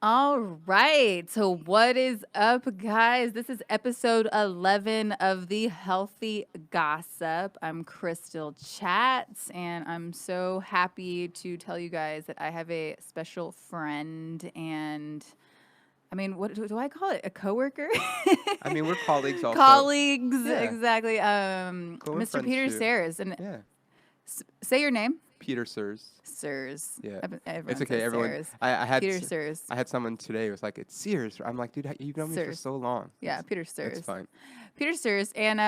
All right. So, what is up, guys? This is episode 11 of the Healthy Gossip. I'm Krystle Chats, and I'm so happy to tell you guys that I have a special friend and what do I call it? A coworker? I mean, we're colleagues also. Colleagues, Yeah. exactly. Cool, we're Mr. friends Peter too. Sayers. And Yeah. say your name. Peter Sirs. Sirs. Yeah. Everyone It's okay, says everyone. Sayers. I had Peter Sirs. I had someone today who was like, it's Sears. I'm like, dude, you've known me for Sirs. so long. Yeah, Peter Sirs. It's fine. Peter Sirs. And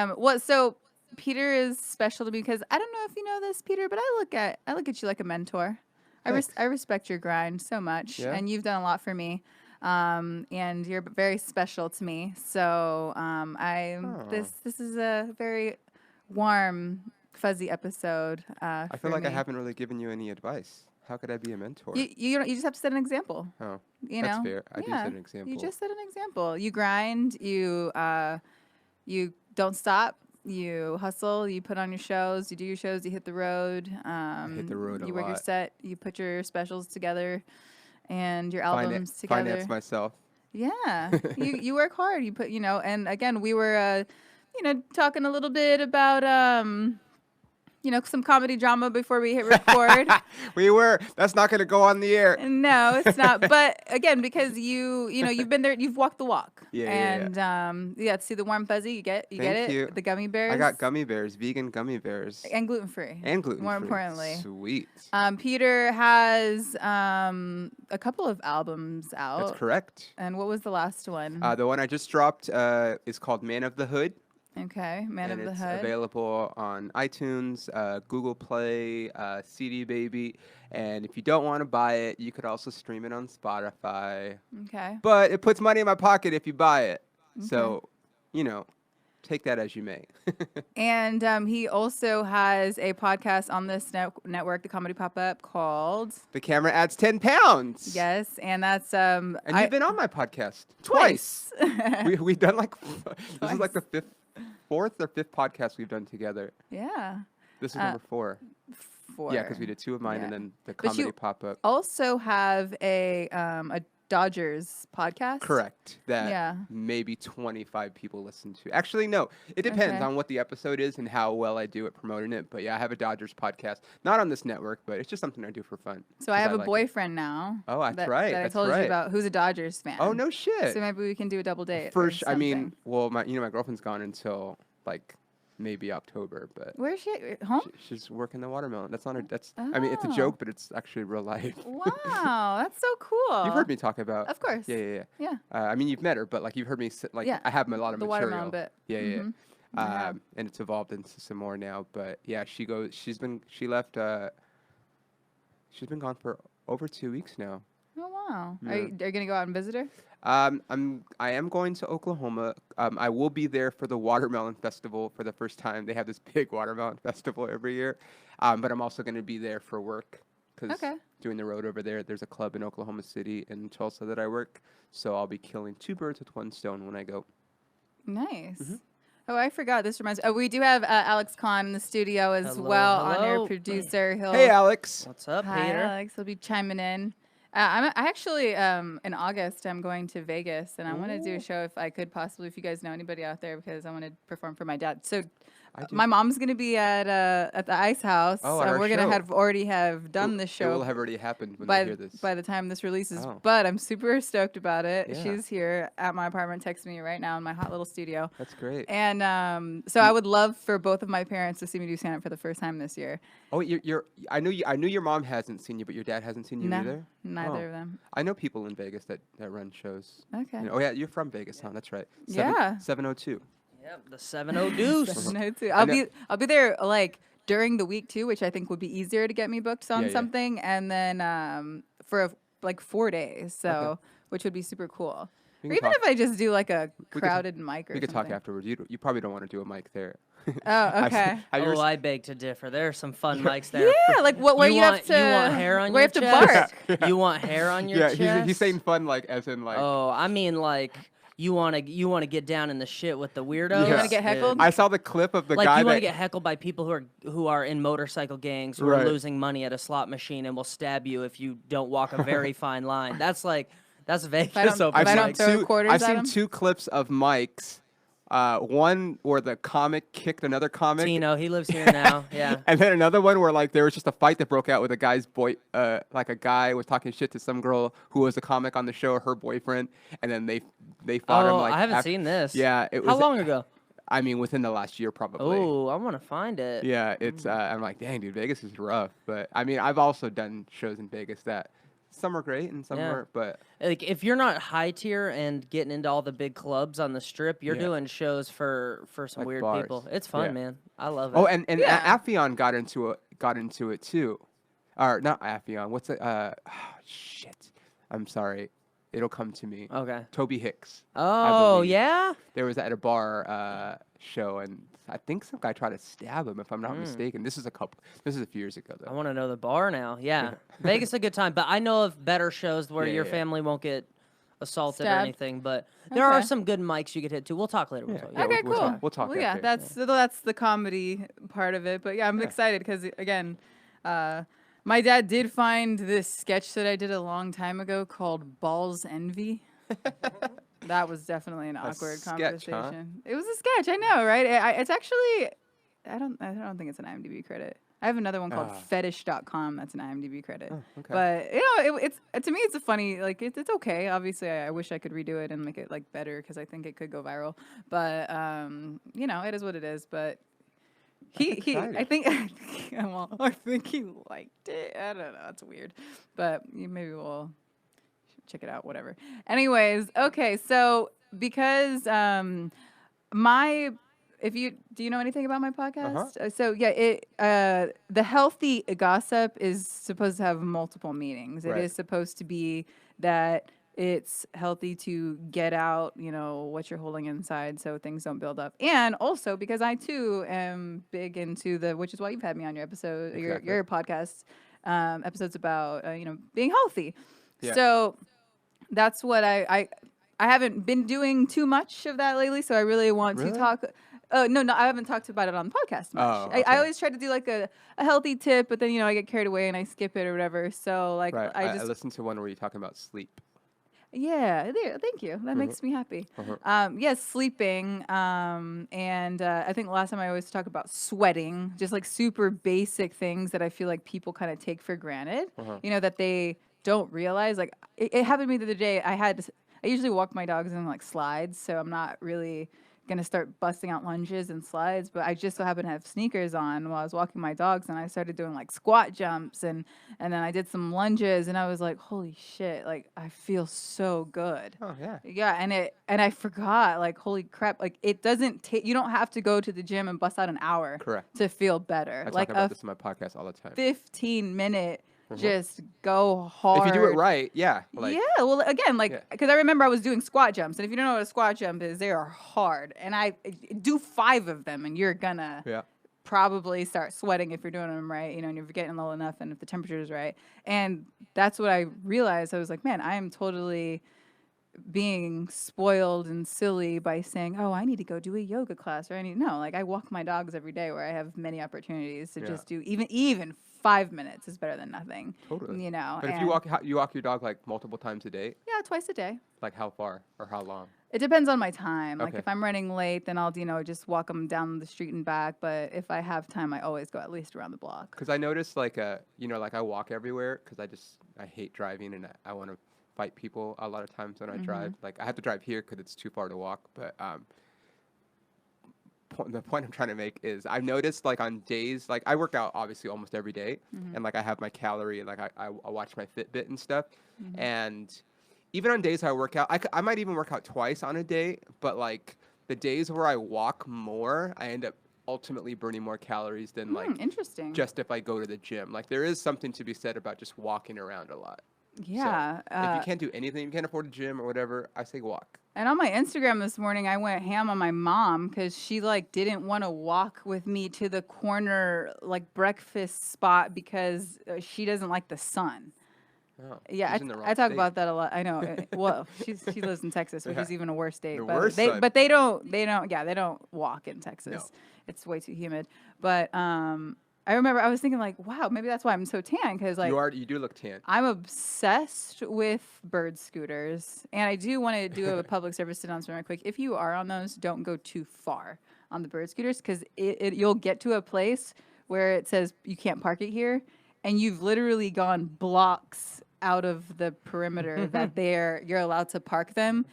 so Peter is special to me because I don't know if you know this, Peter, but I look at you like a mentor. I respect your grind so much, Yeah? and you've done a lot for me. And you're very special to me. So this is a very warm, fuzzy episode. I feel like I haven't really given you any advice. How could I be a mentor? You just have to set an example. Oh, You that's know? fair. I do set an example. You just set an example. You grind. You don't stop. You hustle. You put on your shows. You do your shows. You hit the road. hit the road a You work your lot. set. You put your specials together, and your albums together. Finance myself. Yeah, you work hard. You put and again we were talking a little bit about some comedy drama before we hit record. We were. That's not going to go on the air. No, it's not. But again, because you've been there, you've walked the walk. Yeah, And see the warm fuzzy. You get Thank it. you. The gummy bears. I got gummy bears, vegan gummy bears. and gluten free. And gluten-free. More importantly. Sweet. Peter has a couple of albums out. That's correct. And what was the last one? The one I just dropped is called Man of the Hood. Okay, Man and of the it's Hood. available on iTunes, Google Play, CD Baby. And if you don't want to buy it, you could also stream it on Spotify. Okay. But it puts money in my pocket if you buy it. So, take that as you may. And he also has a podcast on this network, the Comedy Pop-Up, called The camera adds 10 pounds. Yes, and that's And you've been on my podcast twice. We've done this is like the fourth or fifth podcast we've done together. Yeah. This is number 4. 4. Yeah, because we did 2 of mine and then the But comedy you pop-up. Also have a Dodgers podcast. Correct. That Yeah. maybe 25 people listen to. Actually, no. It depends Okay. on what the episode is and how well I do at promoting it. But yeah, I have a Dodgers podcast. Not on this network, but it's just something I do for fun. So I have a like it. boyfriend now. Oh, that's that, right. That That's I told you right. about, who's a Dodgers fan. Oh, no shit. So maybe we can do a double date. First, or I mean, something. well, my girlfriend's gone until like maybe October, but Where is she at? Home? she's working the watermelon. That's not her. I mean, it's a Oh. joke, but it's actually real life. Wow, that's so cool. You've heard me talk about. Of course. Yeah. Yeah. I mean, you've met her, but like you've heard me. Yeah. I have a lot of The material. watermelon bit. Yeah. I have. And it's evolved into some more now. But yeah, she been gone for over 2 weeks now. Oh wow. Yeah. Are you gonna go out and visit her? I am going to Oklahoma. I will be there for the Watermelon Festival for the first time. They have this big watermelon festival every year. But I'm also going to be there for work because doing the road over there, there's a club in Oklahoma City and Tulsa that I work. So I'll be killing 2 birds with 1 stone when I go. Nice. Mm-hmm. Oh, I forgot. This reminds me. Oh, we do have Alex Kahn in the studio as well, on-air hello. producer. Hey, Alex. What's up, Hi, Peter? Alex. He'll be chiming in. I actually in August I'm going to Vegas and I want to do a show if I could possibly, if you guys know anybody out there, because I want to perform for my dad. So my mom's gonna be at the Ice House. Oh, at our we're gonna show. already have done the It show. will have already happened when by they hear this. by the time this releases. Oh. But I'm super stoked about it. Yeah. She's here at my apartment, texting me right now in my hot little studio. That's great. And so I would love for both of my parents to see me do stand-up for the first time this year. Oh, I knew your mom hasn't seen you, but your dad hasn't seen you No, either? neither of them. I know people in Vegas that run shows. Okay. Oh yeah, you're from Vegas, huh? That's right. Yeah. 702. Yep, the 7-0 Deuce. No, too. I know- I'll be there like during the week too, which I think would be easier to get me booked on Yeah, yeah. something, and then for like 4 days, so Okay. which would be super cool. We Or can even talk- if I just do like a could- crowded mic or We could talk something. afterwards. You probably don't want to do a mic there. Oh, okay. Have you ever Oh, I beg to differ. There are some fun mics there. Yeah, like what? Where you want, have to? You want hair on where your you have chest? to bark? You want hair on your yeah, chest? he's saying fun like as in like. Oh, I mean like you want to get down in the shit with the weirdos. You wanna get dude. heckled? I saw the clip of the Like guy you want to that. get heckled by people who are in motorcycle gangs who Right. are losing money at a slot machine and will stab you if you don't walk a very fine line. That's like That's Vegas. I don't- over if I there. don't throw quarters I've at seen him? 2 clips of Mike's. One where the comic kicked another comic. Tino, he lives here now. Yeah. And then another one where like there was just a fight that broke out with a guy's like a guy was talking shit to some girl who was a comic on the show, her boyfriend, and then they fought him. Oh, Like I haven't seen this. Yeah, it was. How long ago? I mean, within the last year, probably. Oh, I want to find it. Yeah, it's. I'm like, dang, dude, Vegas is rough. But I mean, I've also done shows in Vegas that some are great and some Yeah. weren't. But Like, if you're not high tier and getting into all the big clubs on the strip, you're Yeah. doing shows for some Like weird bars. people. It's fun, Yeah. man. I love it. oh, and Yeah. Affion got into it too, or not Affion. What's it? Shit. I'm sorry. It'll come to me. Okay. Toby Hicks. Oh, believe. yeah? There was at a bar show, and I think some guy tried to stab him, if I'm not mistaken. This is a few years ago, I though. want to know the bar now. Yeah. Vegas is a good time, but I know of better shows where Yeah, your yeah. family won't get assaulted or Stabbed. anything, but there are Okay. some good mics you could hit too. We'll talk later. We'll Yeah. talk. Yeah, Okay, we'll cool. talk- we'll talk Well, yeah, after. that's the comedy part of it. But yeah, I'm excited because again, my dad did find this sketch that I did a long time ago called Balls Envy. That was definitely an awkward sketch, huh? conversation. It was a sketch, I know, right? It's actually, I don't think it's an IMDb credit. I have another one called Fetish.com. That's an IMDb credit. Oh, okay. But you know, it's to me, it's a funny like it's okay. Obviously, I wish I could redo it and make it like better because I think it could go viral. But you know, it is what it is. But I think well, I think he liked it. I don't know. It's weird, but maybe we'll check it out. Whatever. Anyways, okay. So because do you know anything about my podcast? So yeah, the healthy gossip is supposed to have multiple meanings. It Right. is supposed to be that it's healthy to get out, you know, what you're holding inside so things don't build up. And also because I too am big into which is why you've had me on your episode, Exactly. your podcast episodes about, you know, being healthy. Yeah. So that's what I haven't been doing too much of that lately. So I really want to Really? talk. No, I haven't talked about it on the podcast much. Oh, I okay. always try to do like a healthy tip, but then, you know, I get carried away and I skip it or whatever. So like Right. I I just listened to one where you're talking about sleep. yeah, there. Thank you. That makes me happy. Yes, sleeping. And I think last time I always talk about sweating, just like super basic things that I feel like people kind of take for granted. You know, that they don't realize. Like it happened to me the other day. I usually walk my dogs in like slides, so I'm not really gonna start busting out lunges and slides, but I just so happened to have sneakers on while I was walking my dogs, and I started doing like squat jumps and then I did some lunges, and I was like, holy shit, like I feel so good. Oh yeah. Yeah, and I forgot, like, holy crap, like it doesn't take, you don't have to go to the gym and bust out an hour Correct. to feel better. I Like talk about a this in my podcast all the time. 15-minute just go hard. If you do it right, yeah. Like, Yeah, well, again, like, Yeah. because I remember I was doing squat jumps, and if you don't know what a squat jump is, they are hard. And I do 5 of them, and you're gonna Yeah. probably start sweating if you're doing them right, you know, and you're getting low enough, and if the temperature is right. And that's what I realized. I was like, man, I am totally being spoiled and silly by saying, oh, I need to go do a yoga class, or no, like I walk my dogs every day where I have many opportunities to Yeah. just do even 5 minutes is better than nothing. Totally. You know. But if and- you walk your dog like multiple times a day, yeah, twice a day. like how far or how long? It depends on my time. Like Okay. if I'm running late, then I'll, you know, just walk them down the street and back. But if I have time, I always go at least around the block. Because I noticed like you know, like I walk everywhere because I hate driving and I want to fight people a lot of times when I drive. Like I have to drive here because it's too far to walk. But the point I'm trying to make is I've noticed like on days like I work out obviously almost every day, and like I have my calorie, like I watch my Fitbit and stuff, and even on days I work out, I might even work out twice on a day, but like the days where I walk more, I end up ultimately burning more calories than like Interesting. just if I go to the gym. Like there is something to be said about just walking around a lot. yeah. If you can't do anything, you can't afford a gym or whatever, I say walk. And on my Instagram this morning, I went ham on my mom because she like didn't want to walk with me to the corner like breakfast spot because she doesn't like the sun. Oh, Yeah, she's in the wrong I talk state. about that a lot. I know. Well, she lives in Texas, which Yeah. is even a worse state. The But worst they sun. but they don't walk in Texas. No. It's way too humid. But I remember I was thinking like, wow, maybe that's why I'm so tan because like You do look tan. I'm obsessed with bird scooters, and I do want to do a public service announcement real quick. If you are on those, don't go too far on the bird scooters because you'll get to a place where it says you can't park it here, and you've literally gone blocks out of the perimeter that you're allowed to park them,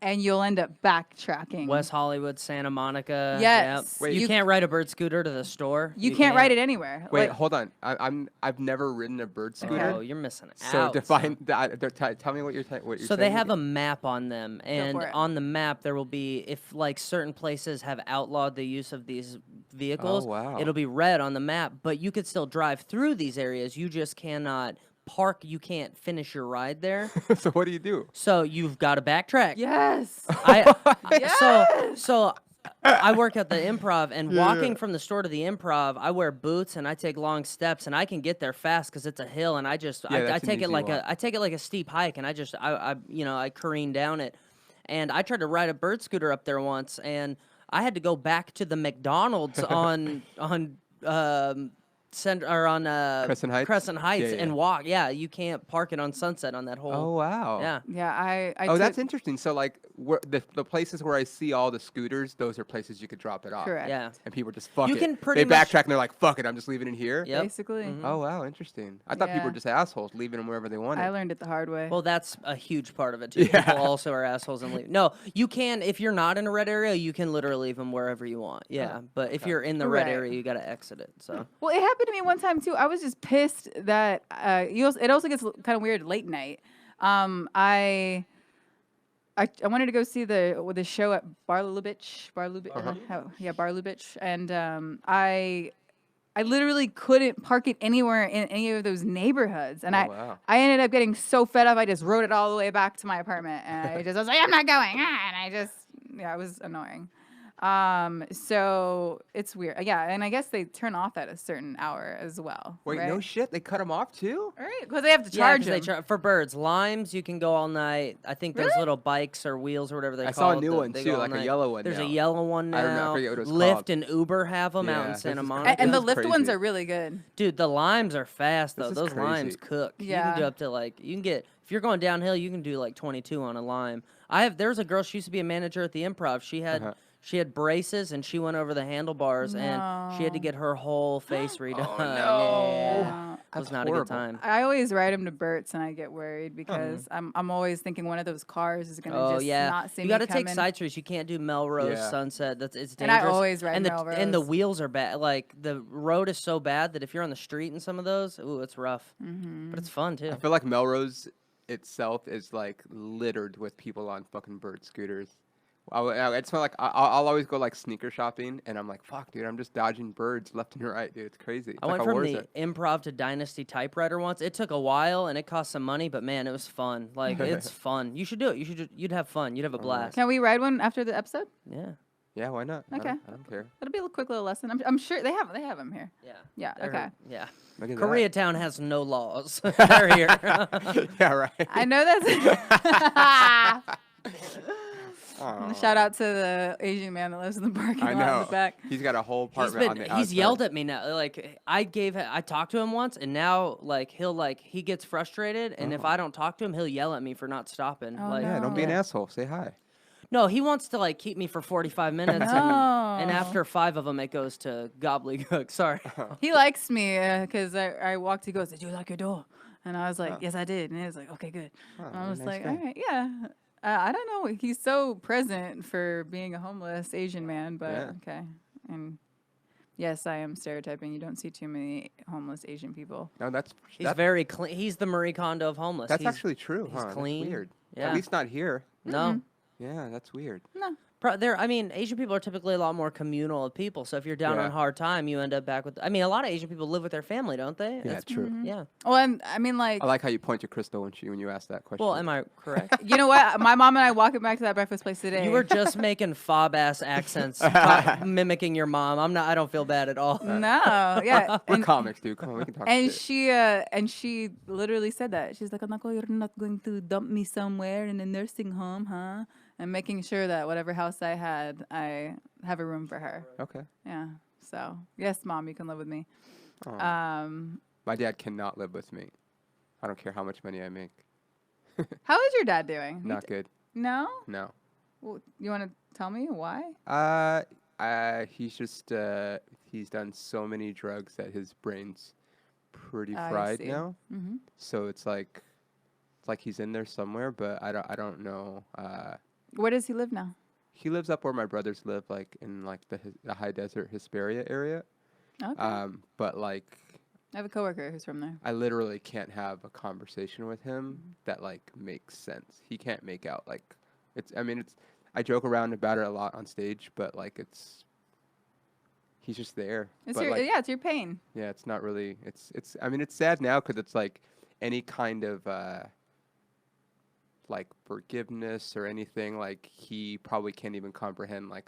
and you'll end up backtracking. West Hollywood, Santa Monica. Yes. Yep. Wait, you can't ride a bird scooter to the store. You can't ride it anywhere. Wait, Like, hold on. I've never ridden a bird scooter. Oh, you're missing So out. define that. Tell me what you're saying. So they have a map on them, and for it. on the map there will be, if like certain places have outlawed the use of these vehicles, wow. it'll be red on the map, but you could still drive through these areas. You just cannot park. You can't finish your ride there. So what do you do? So you've got to backtrack. yes. So I work at the Improv, and walking from the store to the Improv, I wear boots and I take long steps, and I can get there fast because it's a hill, and I that's I an take it easy like walk. I take it like a steep hike, and I careen down it, and I tried to ride a bird scooter up there once, and I had to go back to the McDonald's on Crescent Heights? Crescent Heights Yeah, and yeah. walk. Yeah, you can't park it on Sunset on that whole. Oh wow. Yeah. Yeah, I Oh, that's interesting. So like, the places where I see all the scooters, those are places you could drop it off. correct. Yeah. And people just fuck You it. can pretty they much- backtrack and they're like, "Fuck it, I'm just leaving it here." Yep. Basically. Oh wow, interesting. I thought people Yeah. were just assholes, leaving them wherever they wanted. I learned it the hard way. Well, that's a huge part of it too. Yeah. People also are assholes and leave. No, you can, if you're not in a red area, you can literally leave them wherever you want. Yeah, but if you're in the red Right. area, you got to exit it. So Well, it happened to me one time too. I was just pissed that it also gets kind of weird late night. I wanted to go see the show at Bar Lubitsch, Bar Lubitsch, and I literally couldn't park it anywhere in any of those neighborhoods, and Oh, wow. I ended up getting so fed up. I just rode it all the way back to my apartment, and I was like, I'm not going, and it was annoying. So it's weird. Yeah, and I guess they turn off at a certain hour as well. Wait, right? no shit, they cut them off too? All right, because they have to yeah, charge 'cause they them. for birds, limes, you can go all night. I think those Really? little bikes or wheels or whatever they I call saw a new one, they too, go all like a night. yellow one There's now. a yellow one now. I don't know, I forget what it was Lyft called. and Uber have them out Yeah, in this Santa is Monica. And the This is Lyft ones crazy. are really good. Dude, the limes are fast though. This is Those limes crazy. cook. You Yeah. can go up to if you're going downhill, you can do like 22 on a lime. There's a girl, she used to be a manager at the Improv. She had braces and she went over the handlebars and she had to No. get her whole face redone. Oh, no. Yeah. It was That's not a horrible. good time. I always ride them to Burt's and I get worried because I'm always thinking one of those cars is gonna Oh just yeah, not see you me got to take coming. side streets. You can't do Melrose, Yeah. Sunset. It's dangerous. And I always ride and the Melrose. wheels are bad. Like the road is so bad that if you're on the street in some of those, ooh, it's rough. Mm-hmm. But it's fun too. I feel like Melrose itself is like littered with people on fucking bird scooters. It's not like I'll always go like sneaker shopping, and I'm like, fuck, dude, I'm just dodging birds left and right, dude. It's crazy. It's I like went a from war the zone. Improv to Dynasty typewriter once. It took a while and it cost some money, but man, it was fun. Like it's fun. You should do it. You'd have fun. You'd have a blast. Can we ride one after the episode? Yeah. Yeah, why not? Okay. I don't care. That'll be a quick little lesson. I'm sure they have them here. Yeah. Yeah. They're- Okay. Yeah. Look at Koreatown has no laws. They're here. that. Yeah, right. I know that's. Aw. Shout out to the Asian man that lives in the parking I lot in know. the back. He's got a whole apartment on the outside. He's yelled at me now. Like I talked to him once, and now he gets frustrated, and if I don't talk to him, he'll yell at me for not stopping. Oh, like, Yeah, don't be an No. asshole. Say hi. No, he wants to like keep me for 45 minutes, and No. after 5 of them, it goes to gobbledygook. Sorry. He likes me because I walked. He goes, "Did you lock your door?" And I was like, "Yes, I did." And he was like, "Okay, good." And I very was nice like, guy. "All right, yeah." I don't know. He's so present for being a homeless Asian man, but Yeah. okay. And yes, I am stereotyping. You don't see too many homeless Asian people. No, that's He's very clean. He's the Marie Kondo of homeless. that's He's- actually true. he's Huh? clean. That's weird. Yeah. At least not here. No. Yeah, that's weird. No. I mean, Asian people are typically a lot more communal of people. So if you're down Yeah. on hard time, you end up back with. I mean, a lot of Asian people live with their family, don't they? Yeah, That's- true. Yeah. Well, and I mean, like, I like how you point to Krystle when you ask that question. Well, am I correct? you know what? My mom and I walking back to that breakfast place today. You were just making fob ass accents, mimicking your mom. I don't feel bad at all. no, yeah. We're and- comics, dude. Come on, we can talk And shit. she literally said that. She's like, "Anako, you're not going to dump me somewhere in a nursing home, huh?" And making sure that whatever house I had, I have a room for her. Okay. Yeah. So yes, Mom, you can live with me. My dad cannot live with me. I don't care how much money I make. How is your dad doing? Not good. No? No. Well, you want to tell me why? He's just he's done so many drugs that his brain's pretty I fried see. now. So it's like he's in there somewhere, but I don't know. Where does he live now? He lives up where my brothers live, like in like the high desert Hesperia area. Okay. But like I have a coworker who's from there. I literally can't have a conversation with him that like makes sense. He can't make out like it's. I mean, it's. I joke around about it a lot on stage, but like he's just there. It's but your like, it's your pain. yeah, it's not really. It's. I mean, it's sad now because it's like any kind of like forgiveness or anything. Like he probably can't even comprehend like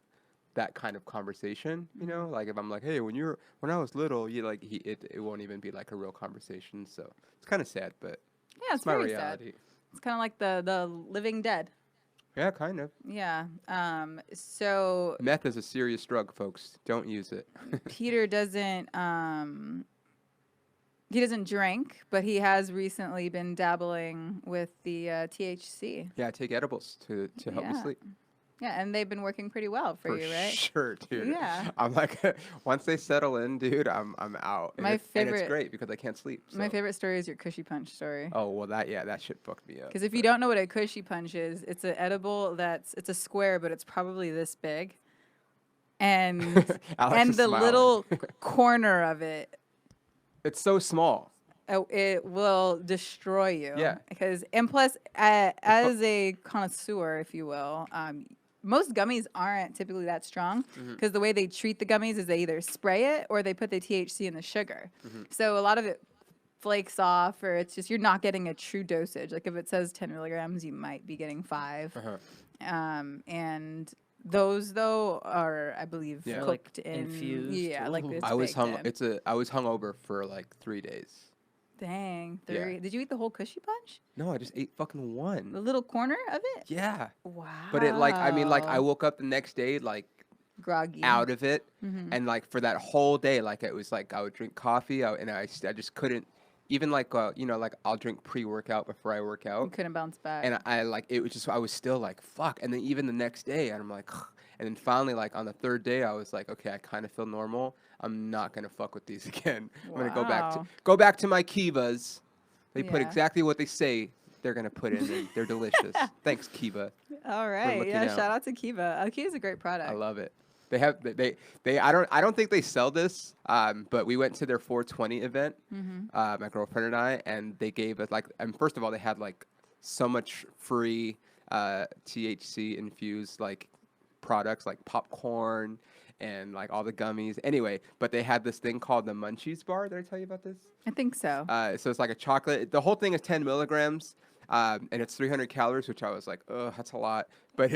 that kind of conversation, you know, like if I'm like, hey, when I was little, you like it won't even be like a real conversation. So it's kind of sad, but Yeah, it's my very reality. sad. It's kind of like the living dead. Yeah, kind of. Yeah. So Meth is a serious drug, folks. Don't use it. Peter doesn't he doesn't drink, but he has recently been dabbling with the THC. Yeah, I take edibles to help me Yeah. sleep. Yeah, and they've been working pretty well for you, right? Sure, dude. Yeah. I'm like, once they settle in, dude, I'm out. And My and favorite- it's great because I can't sleep. My so. favorite story is your cushy punch story. Oh well, that shit fucked me up. Because if you don't know what a cushy punch is, it's an edible it's a square, but it's probably this big. And Alex and is the smiling. little corner of it, It's so small. it will destroy you. Yeah. Because and plus, as a connoisseur, if you will, most gummies aren't typically that strong because the way they treat the gummies is they either spray it or they put the THC in the sugar. So a lot of it flakes off, or it's just you're not getting a true dosage. Like if it says 10 milligrams, you might be getting 5. And those though are, I believe, Yeah. cooked Like in infused. Yeah, like Ooh. it's I was baked in. I was hungover for like 3 days. Dang, Yeah. 3. Did you eat the whole cushy punch? No, I just ate fucking The one. little corner of it? Yeah. Wow. But it like I mean like I woke up the next day like groggy. out of it, and like for that whole day like it was like I would drink coffee and I just couldn't even like you know like I'll drink pre-workout before I work You out, couldn't bounce back. and I like it was just I was still like fuck, and then even the next day and I'm like and then finally like on the 3rd day I was like okay I kind of feel normal. I'm not gonna fuck with these again. I'm gonna Wow. go back to my Kivas. They put Yeah. exactly what they say they're gonna put in. And they're delicious. Thanks, Kiva. All right. looking Yeah, out. shout out to Kiva. Kiva's a great product. I love it. They have they I don't think they sell this. But we went to their 420 event, my girlfriend and I, and they gave us like and first of all they had like so much free THC infused like products like popcorn and like all the gummies. Anyway, but they had this thing called the Munchies bar. Did I tell you about this? I think so. So it's like a chocolate. The whole thing is 10 milligrams, and it's 300 calories, which I was like, oh, that's a lot. But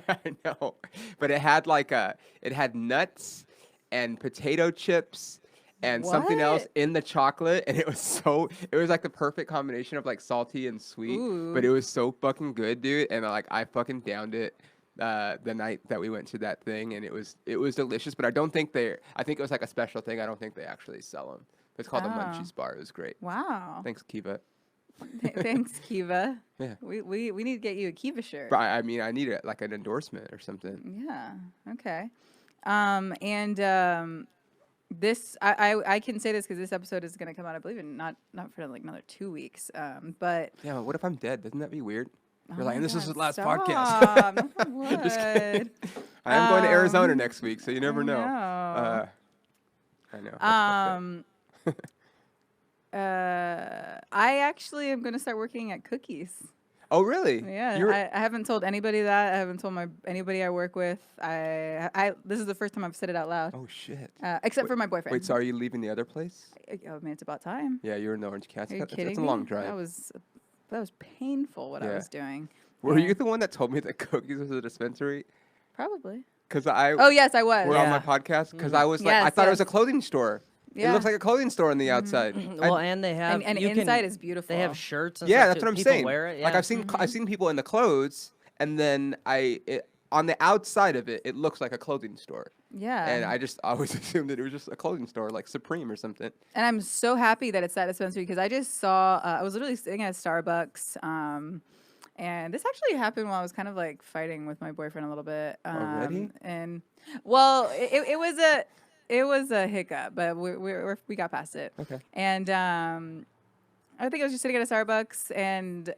I know. But it had like it had nuts and potato chips and something else What? in the chocolate, and it was like the perfect combination of like salty and sweet. But it Ooh. was so fucking good, dude. And like I fucking downed it. The night that we went to that thing, and it was delicious. But I think it was like a special thing. I don't think they actually sell them. It's called the Munchies Bar. It was great. Wow. Thanks, Kiva. Thanks, Kiva. Yeah. We need to get you a Kiva shirt. But I mean, I need like an endorsement or something. Yeah. Okay. This I can say this because this episode is going to come out, I believe, in not for like another 2 weeks. But Yeah. What if I'm dead? Doesn't that be weird? You're oh like, my and this is God, his last stop. podcast. Knock on wood. Just kidding. I am going to Arizona Um, next week, so you never know. know. I know. That's fucked up. I actually am going to start working at Cookies. Oh, really? Yeah, I haven't told anybody that. I haven't told anybody I work with. This is the first time I've said it out loud. Oh shit. Except for my boyfriend. Wait, so are you leaving the other place? Oh man, it's about time. Yeah, you're in the Orange County. Are you That's kidding a me? long drive. That was painful what I Yeah. was doing. Were Yeah. you the one that told me that Cookies was a dispensary? Probably. Because Oh yes, I was. we're on my Yeah. podcast. Because I was like, I Yes, thought it was a yes. clothing store. It Yeah. looks like a clothing store on the outside. Well, and they have And you inside can, is beautiful. They have shirts. And Yeah, stuff that's too. what I'm People saying. Wear it. Like yeah. I've seen people in the clothes, and then on the outside of it, it looks like a clothing store. Yeah. And I just always assumed that it was just a clothing store, like Supreme or something. And I'm so happy that it's that dispensary because I just saw, I was literally sitting at Starbucks. And this actually happened while I was kind of like fighting with my boyfriend a little bit. Already? And well, it was a hiccup, but we got past it. Okay. And I think I was just sitting at a Starbucks and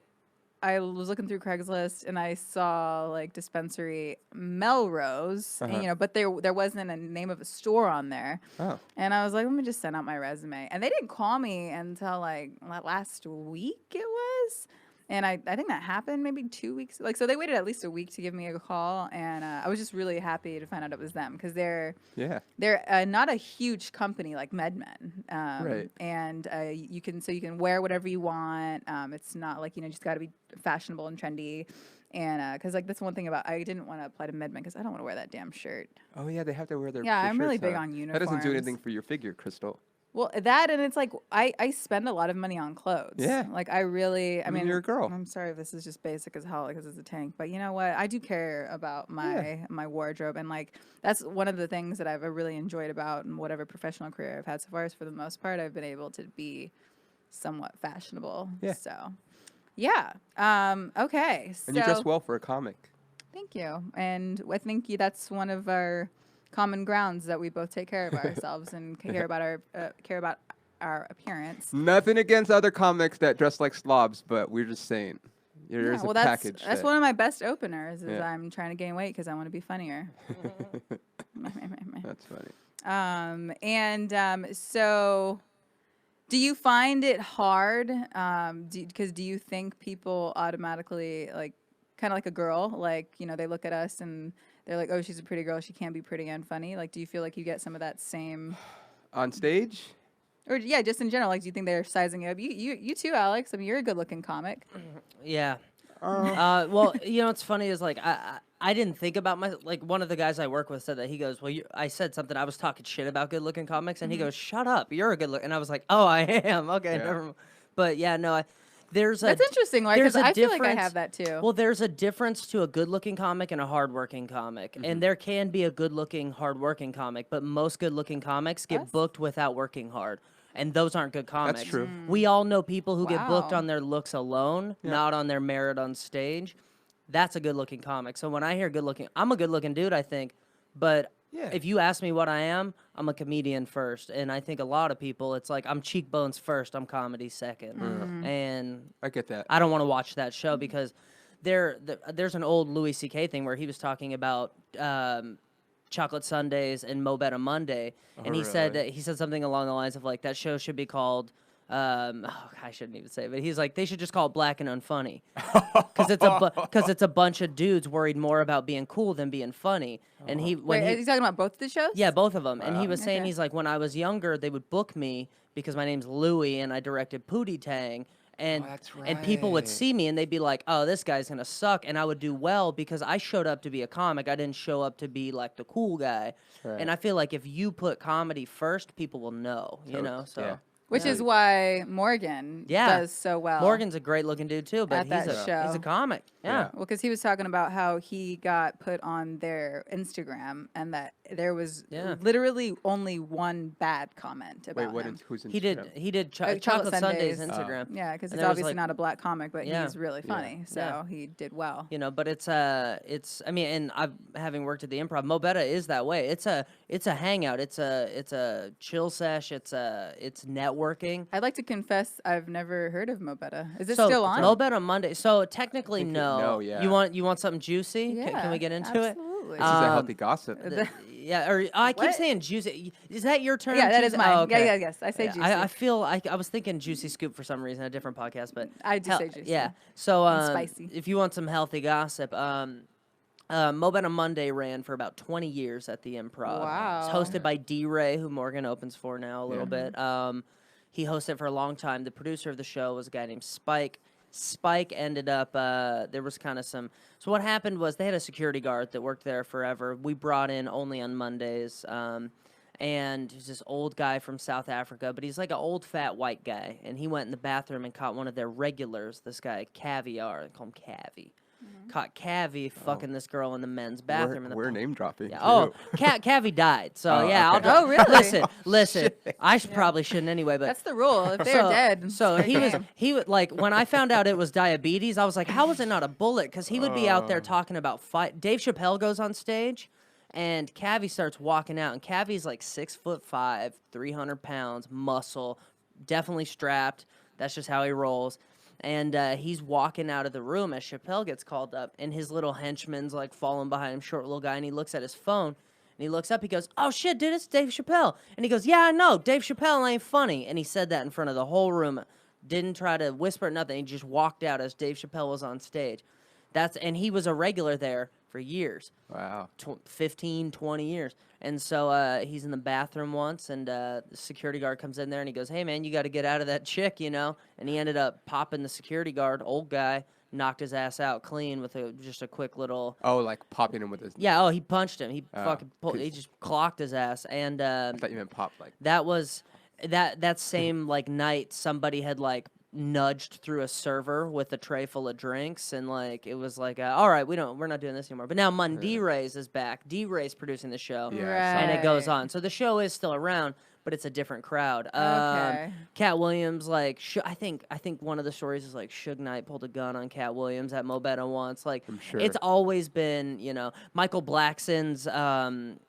I was looking through Craigslist and I saw like dispensary Melrose, and, but there wasn't a name of a store on there. Oh. And I was like, let me just send out my resume. And they didn't call me until like last week it was. And I think that happened maybe 2 weeks. Like, so they waited at least a week to give me a call. And I was just really happy to find out it was them because they're not a huge company like MedMen. Right. And you can wear whatever you want. It's not like, just got to be fashionable and trendy. And because like that's one thing about I didn't want to apply to MedMen because I don't want to wear that damn shirt. Oh yeah, they have to wear their. Yeah, their I'm really shirts, big on uniforms. That doesn't do anything for your figure, Krystle. Well, that and it's like I spend a lot of money on clothes. Yeah. Like I mean, you're a girl. I'm sorry if this is just basic as hell because it's a tank, but you know what? I do care about my wardrobe, and like that's one of the things that I've really enjoyed about whatever professional career I've had so far. Is for the most part, I've been able to be somewhat fashionable. Yeah. So, yeah. Okay. And you dress well for a comic. Thank you, and I think that's one of our common grounds that we both take care of ourselves and care about our appearance. Nothing against other comics that dress like slobs, but we're just saying there's a package. That's one of my best openers. Is I'm trying to gain weight because I want to be funnier. That's funny. So, do you find it hard? Because do you think people automatically like kind of like a girl, like they look at us and they're like, oh, she's a pretty girl. She can't be pretty and funny. Like, do you feel like you get some of that same on stage? Or yeah, just in general. Like, do you think they're sizing you up? You too, Alex. I mean, you're a good-looking comic. Yeah. Well, what's funny is like I didn't think about one of the guys I work with said that he goes, well, I said something. I was talking shit about good-looking comics, and he goes, shut up. You're a good-looking. And I was like, oh, I am. Okay, never mind. But yeah, no. That's interesting, right? Because I feel like I have that too. Well, there's a difference to a good-looking comic and a hard-working comic, and there can be a good-looking, hard-working comic, but most good-looking comics get booked without working hard, and those aren't good comics. That's true. We all know people who get booked on their looks alone, not on their merit on stage. That's a good-looking comic. So when I hear good-looking, I'm a good-looking dude, I think, but if you ask me what I am, I'm a comedian first, and I think a lot of people, it's like I'm cheekbones first, I'm comedy second, and I get that. I don't want to watch that show because there's an old Louis C.K. thing where he was talking about chocolate sundaes and Bettah Monday, and he said something along the lines of like that show should be called. I shouldn't even say it, but he's like they should just call it Black and Unfunny because it's a bunch of dudes worried more about being cool than being funny. And is he talking about both the shows? Yeah, both of them. And he was saying he's like when I was younger they would book me because my name's Louis and I directed Pootie Tang. And and people would see me and they'd be like, "Oh, this guy's gonna suck," and I would do well because I showed up to be a comic. I didn't show up to be like the cool guy. Right. And I feel like if you put comedy first, people will know. You know, so. Yeah. Which is why Morgan does so well. Morgan's a great looking dude too, but he's a comic. Yeah. Well, because he was talking about how he got put on their Instagram and that there was literally only one bad comment about him. Who's Instagram? He did Chocolate Sunday's Instagram. Yeah, because he's obviously not a black comic, but he's really funny, so he did well. But it's I mean, and I've having worked at the Improv, Bettah is that way. It's a hangout. It's a chill sesh. It's networking. I'd like to confess I've never heard of Bettah. Is it still on? Bettah Monday. So technically no. Yeah. You want something juicy? Yeah, can we get into it? Absolutely. This is a healthy gossip. I keep saying juicy. Is that your term? Yeah, that is mine. Oh, okay. Yes. I say juicy. I feel I was thinking juicy scoop for some reason, a different podcast, but I do say juicy. Yeah. So spicy. If you want some healthy gossip, Bettah Monday ran for about 20 years at the Improv. Wow. It's hosted by D-Ray, who Morgan opens for now a little bit. He hosted for a long time. The producer of the show was a guy named Spike. Spike ended up, there was kind of some... So what happened was they had a security guard that worked there forever. We brought in only on Mondays. And he's this old guy from South Africa, but he's like an old, fat, white guy. And he went in the bathroom and caught one of their regulars, this guy, Caviar. They call him Cavi. caught Cavi fucking this girl in the men's bathroom. We're name dropping. Yeah. Oh, Cavi died. So Oh, yeah, okay. I'll Oh, really? Listen. I probably shouldn't anyway, but That's the rule. If they're dead. So fair game. he would like when I found out it was diabetes, I was like, how is it not a bullet? Because he would be out there talking about fight. Dave Chappelle goes on stage, and Cavi starts walking out, and Cavi's like 6'5", 300 pounds, muscle, definitely strapped. That's just how he rolls. And he's walking out of the room as Chappelle gets called up, and his little henchman's like falling behind him, short little guy, and he looks at his phone, and he looks up, he goes, "Oh shit, dude, it's Dave Chappelle." And he goes, "Yeah, I know, Dave Chappelle ain't funny." And he said that in front of the whole room, didn't try to whisper nothing, he just walked out as Dave Chappelle was on stage. And he was a regular there for years. Wow. 15, 20 years. And so he's in the bathroom once, and the security guard comes in there, and he goes, "Hey, man, you got to get out of that chick, you know?" And he ended up popping the security guard, old guy, knocked his ass out clean with just a quick little... Oh, like popping him with his... Yeah, he punched him. He he 'cause- just clocked his ass. And I thought you meant pop, like... that was... That same, like, night, somebody had, like, nudged through a server with a tray full of drinks, and like it was like, all right, we're not doing this anymore. But now Monday Ray's is back. D-Ray's producing the show, Yeah, and it goes on. So the show is still around, but it's a different crowd. Okay. Cat Williams, like, I think one of the stories is like Suge Knight pulled a gun on Cat Williams at Bettah once. Like, I'm sure. it's always been, Michael Blackson's.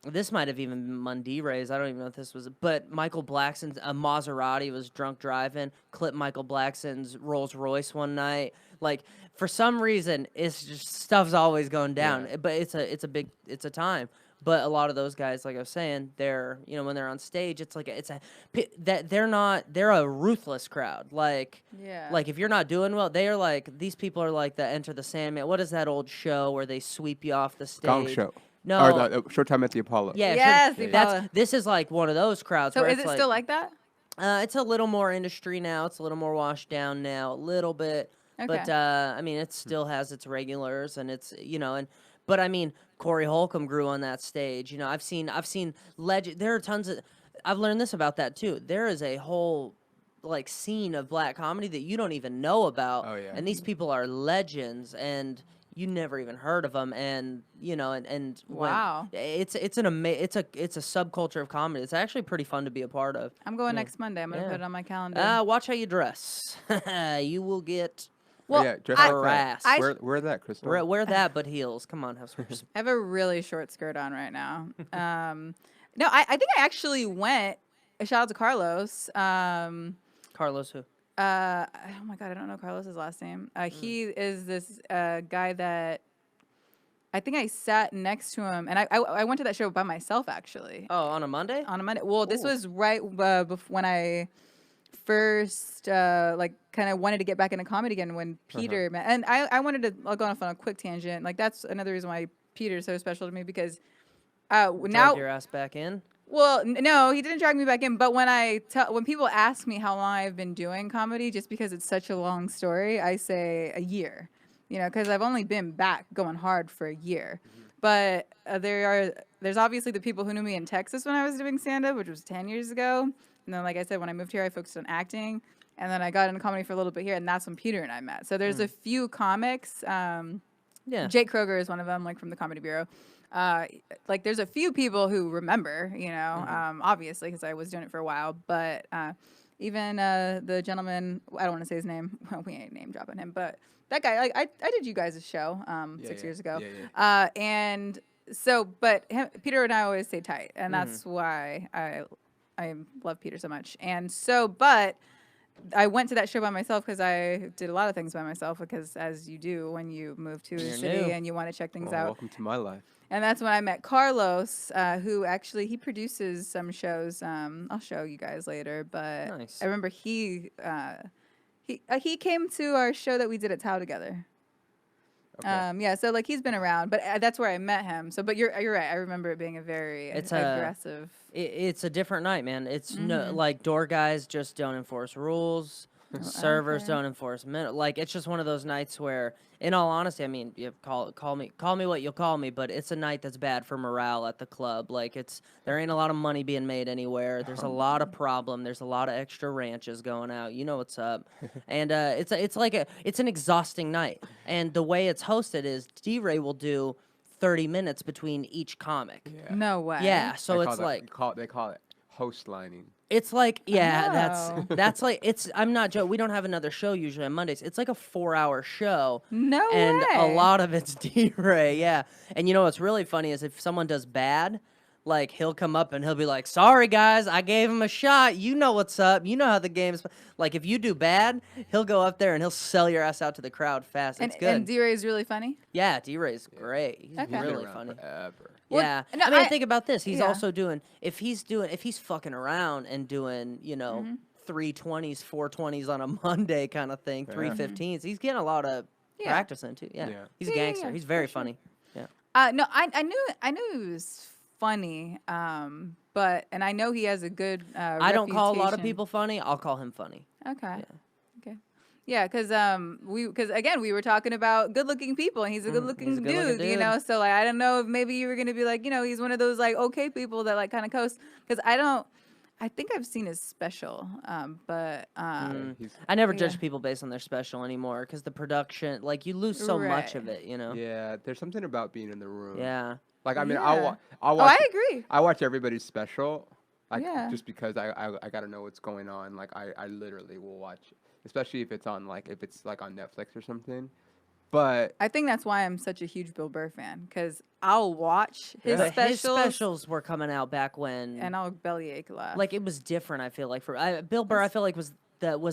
This might have even been Monday Ray's. I don't even know if this was, but Michael Blackson's Maserati was drunk driving, clipped Michael Blackson's Rolls Royce one night. Like, for some reason, it's just stuff's always going down. Yeah. But it's a time. But a lot of those guys, like I was saying, they're, when they're on stage, it's like they're a ruthless crowd. Like, like if you're not doing well, they are like, these people are like the Enter the Sandman. What is that old show where they sweep you off the stage? Gong Show. No. Or the Showtime at the Apollo. Yeah. Yes, sure. the Apollo. This is like one of those crowds. So where is it still like that? It's a little more industry now. It's a little more washed down now, a little bit. Okay. But I mean, it still has its regulars, and it's but I mean, Corey Holcomb grew on that stage. I've seen legend. There are tons of. I've learned this about that too. There is a whole like scene of black comedy that you don't even know about. Oh, yeah. And these people are legends, and you never even heard of them. And Wow. it's a subculture of comedy. It's actually pretty fun to be a part of. I'm going next Monday. I'm gonna put it on my calendar. Watch how you dress. You will get. Well, yeah, dress I- like that. I- Wear that, Krystle. Wear that, but heels. Come on, have some. I have a really short skirt on right now. No, I think I actually went. Shout out to Carlos. Carlos who? Oh my God, I don't know Carlos's last name. He is this guy that I think I sat next to him, and I went to that show by myself actually. Oh, on a Monday? On a Monday. Well, this Ooh. was right when I first like kind of wanted to get back into comedy again when Peter met, and I wanted to. I'll go off on a quick tangent. Like that's another reason why Peter's so special to me because now Drug your ass back in. well, no, he didn't drag me back in. But when people ask me how long I've been doing comedy, just because it's such a long story, I say a year. Because I've only been back going hard for a year. But there's obviously the people who knew me in Texas when I was doing stand-up, which was 10 years ago. And then, like I said, when I moved here, I focused on acting. And then I got into comedy for a little bit here, and that's when Peter and I met. So there's a few comics. Yeah. Jake Kroger is one of them, like from the Comedy Bureau. Like there's a few people who remember, obviously because I was doing it for a while, but even the gentleman, I don't want to say his name. Well, we ain't name dropping him, but that guy, like I did you guys a show 6 years ago, and so, but Peter and I always stay tight, and that's why I love Peter so much, and so, but. I went to that show by myself because I did a lot of things by myself because as you do when you move to a city new. and you want to check things out. Welcome to my life. And that's when I met Carlos, who actually, he produces some shows. I'll show you guys later. But Nice. I remember he came to our show that we did at Tao together. Okay. Yeah, so like he's been around, but that's where I met him. So, but you're right. I remember it being a very aggressive. It's a different night, man. It's no like door guys just don't enforce rules. Servers don't enforce minutes. Like, it's just one of those nights where, in all honesty, I mean, you call me what you'll call me, but it's a night that's bad for morale at the club. Like, there ain't a lot of money being made anywhere. There's a lot of problem. There's a lot of extra ranches going out. You know what's up, and it's an exhausting night. And the way it's hosted is D-Ray will do 30 minutes between each comic. Yeah. No way. Yeah, so They it's call it host lining. It's like, Oh. that's like, I'm not joking. We don't have another show usually on Mondays. It's like a 4-hour show. No and way. a lot of it's D-Ray, yeah. And you know what's really funny is if someone does bad, like, he'll come up and he'll be like, sorry, guys, I gave him a shot. You know what's up. You know how the game's... Like, if you do bad, he'll go up there and he'll sell your ass out to the crowd fast. It's good. And D-Ray's really funny? Yeah, D-Ray's great. He's Okay. really funny. Forever. Well, Yeah, no, I mean, think about this. He's yeah. also doing if he's fucking around and doing 320s, 420s on a Monday kind of thing, 315s. He's getting a lot of practice in too. Yeah, he's a gangster. Yeah, he's very for sure. funny. Yeah. No, I knew he was funny. But I know he has a good. I don't call a lot of reputation. people funny. I'll call him funny. Okay. Okay. Yeah, because again we were talking about good-looking people, and he's a good-looking he's a good-looking dude, you know. So like I don't know if maybe you were gonna be like, he's one of those like okay people that like kind of coast. Because I think I've seen his special, but I never judge people based on their special anymore because the production, like you lose so much of it, Yeah, there's something about being in the room. Yeah. Like I mean, Yeah. I'll watch. I agree. I watch everybody's special. Like Yeah. just because I gotta know what's going on. Like I literally will watch it. Especially if it's on on Netflix or something. But I think that's why I'm such a huge Bill Burr fan, because I'll watch his But his specials, specials were coming out back when, and I'll bellyache laugh. like, it was different. I feel like Bill Burr, I feel like was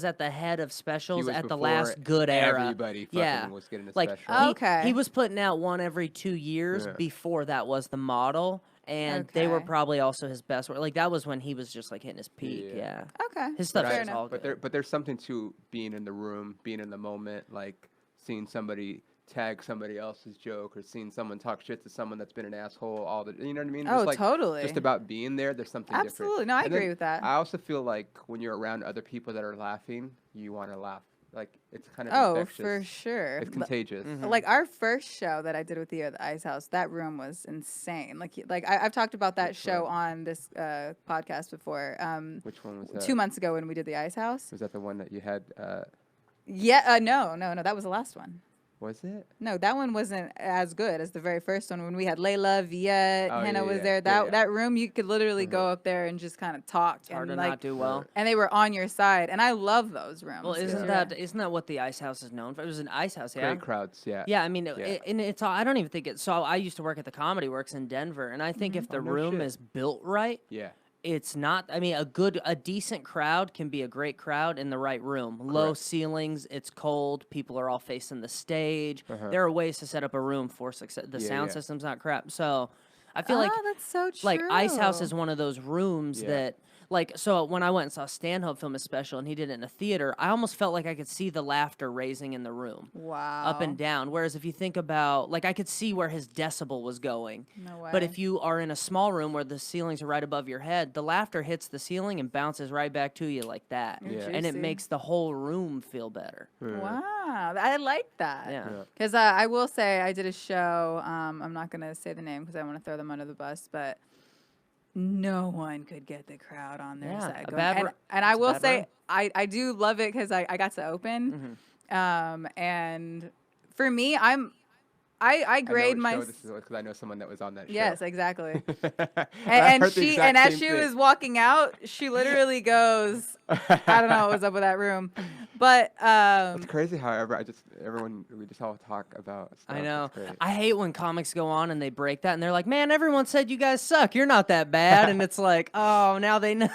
at the head of he specials was at the before last good era. everybody fucking Yeah. was getting a Like special. Okay. he was putting out one every 2 years Yeah. before that was the model, and they were Okay. probably also his best work. Like that was when he was just like hitting his peak. Yeah, okay, his stuff fair is enough. all good. But there's something to being in the room, being in the moment, like seeing somebody tag somebody else's joke or seeing someone talk shit to someone that's been an asshole you know what I mean? Oh, Just like, totally. Just about being there, there's something Absolutely. different. No, I And then agree with that. I also feel like when you're around other people that are laughing, you want to laugh. Like it's kind of Oh, infectious. for sure. It's contagious. Like our first show that I did with you at the Ice House, that room was insane. I've talked about that show on this podcast before. Which one was that? 2 months ago when we did the Ice House. Was that the one that you had? Yeah. No. That was the last one. Was it? No, that one wasn't as good as the very first one when we had Layla, Viet, Oh, Hannah yeah, was yeah. there. Yeah, That room you could literally go up there and just kind of talk It's hard and to not do well. and they were on your side, and I love those rooms. Well, isn't that what the Ice House is known for? It was an Ice House, yeah. Great crowds, yeah. Yeah, I mean, and it's all, I don't even think it's so. I used to work at the Comedy Works in Denver, and I think if the no room shit. is built right, Yeah. it's not. I mean, a decent crowd can be a great crowd in the right room. Low ceilings, it's cold. People are all facing the stage. There are ways to set up a room for success. The sound system's not crap. So I feel like that's so true. like Ice House is one of those rooms Yeah. that. Like, so when I went and saw Stanhope film a special and he did it in a theater, I almost felt like I could see the laughter raising in the room. Wow. Up and down. Whereas if you think about, like, I could see where his decibel was going. No way. But if you are in a small room where the ceilings are right above your head, the laughter hits the ceiling and bounces right back to you like that. You're And it juicy. makes the whole room feel better. Wow, I like that. Yeah. Because I will say I did a show. I'm not gonna say the name because I want to throw them under the bus, but no one could get the crowd on their Yeah, side. a going. bad And, ro- and I it's a will bad say room. I do love it because I got to open. And for me, I grade my. Because I know someone that was on that show. Yes, exactly. I And heard the she exact and as same she thing. was walking out, she literally goes, I don't know what was up with that room, but It's crazy. However, we just all talk about stuff. I know. It's great. I hate when comics go on and they break that and they're like, man, everyone said you guys suck. You're not that bad. And it's like, oh, now they know.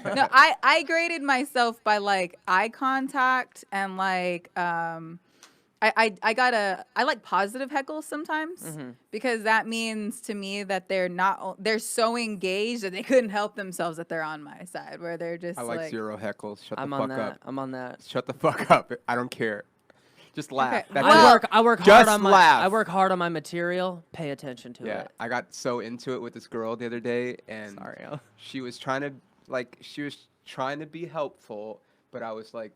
no, I graded myself by like eye contact and like I like positive heckles sometimes because that means to me that they're so engaged that they couldn't help themselves that they're on my side where they're just I like zero heckles. Shut I'm the on fuck that. up. I'm on that. Shut the fuck up. I don't care. Just laugh. Okay, That's well- it. I work hard Just on my laugh. I work hard on my material. Pay attention to Yeah, it. I got so into it with this girl the other day, and Sorry. she was trying to be helpful, but I was like,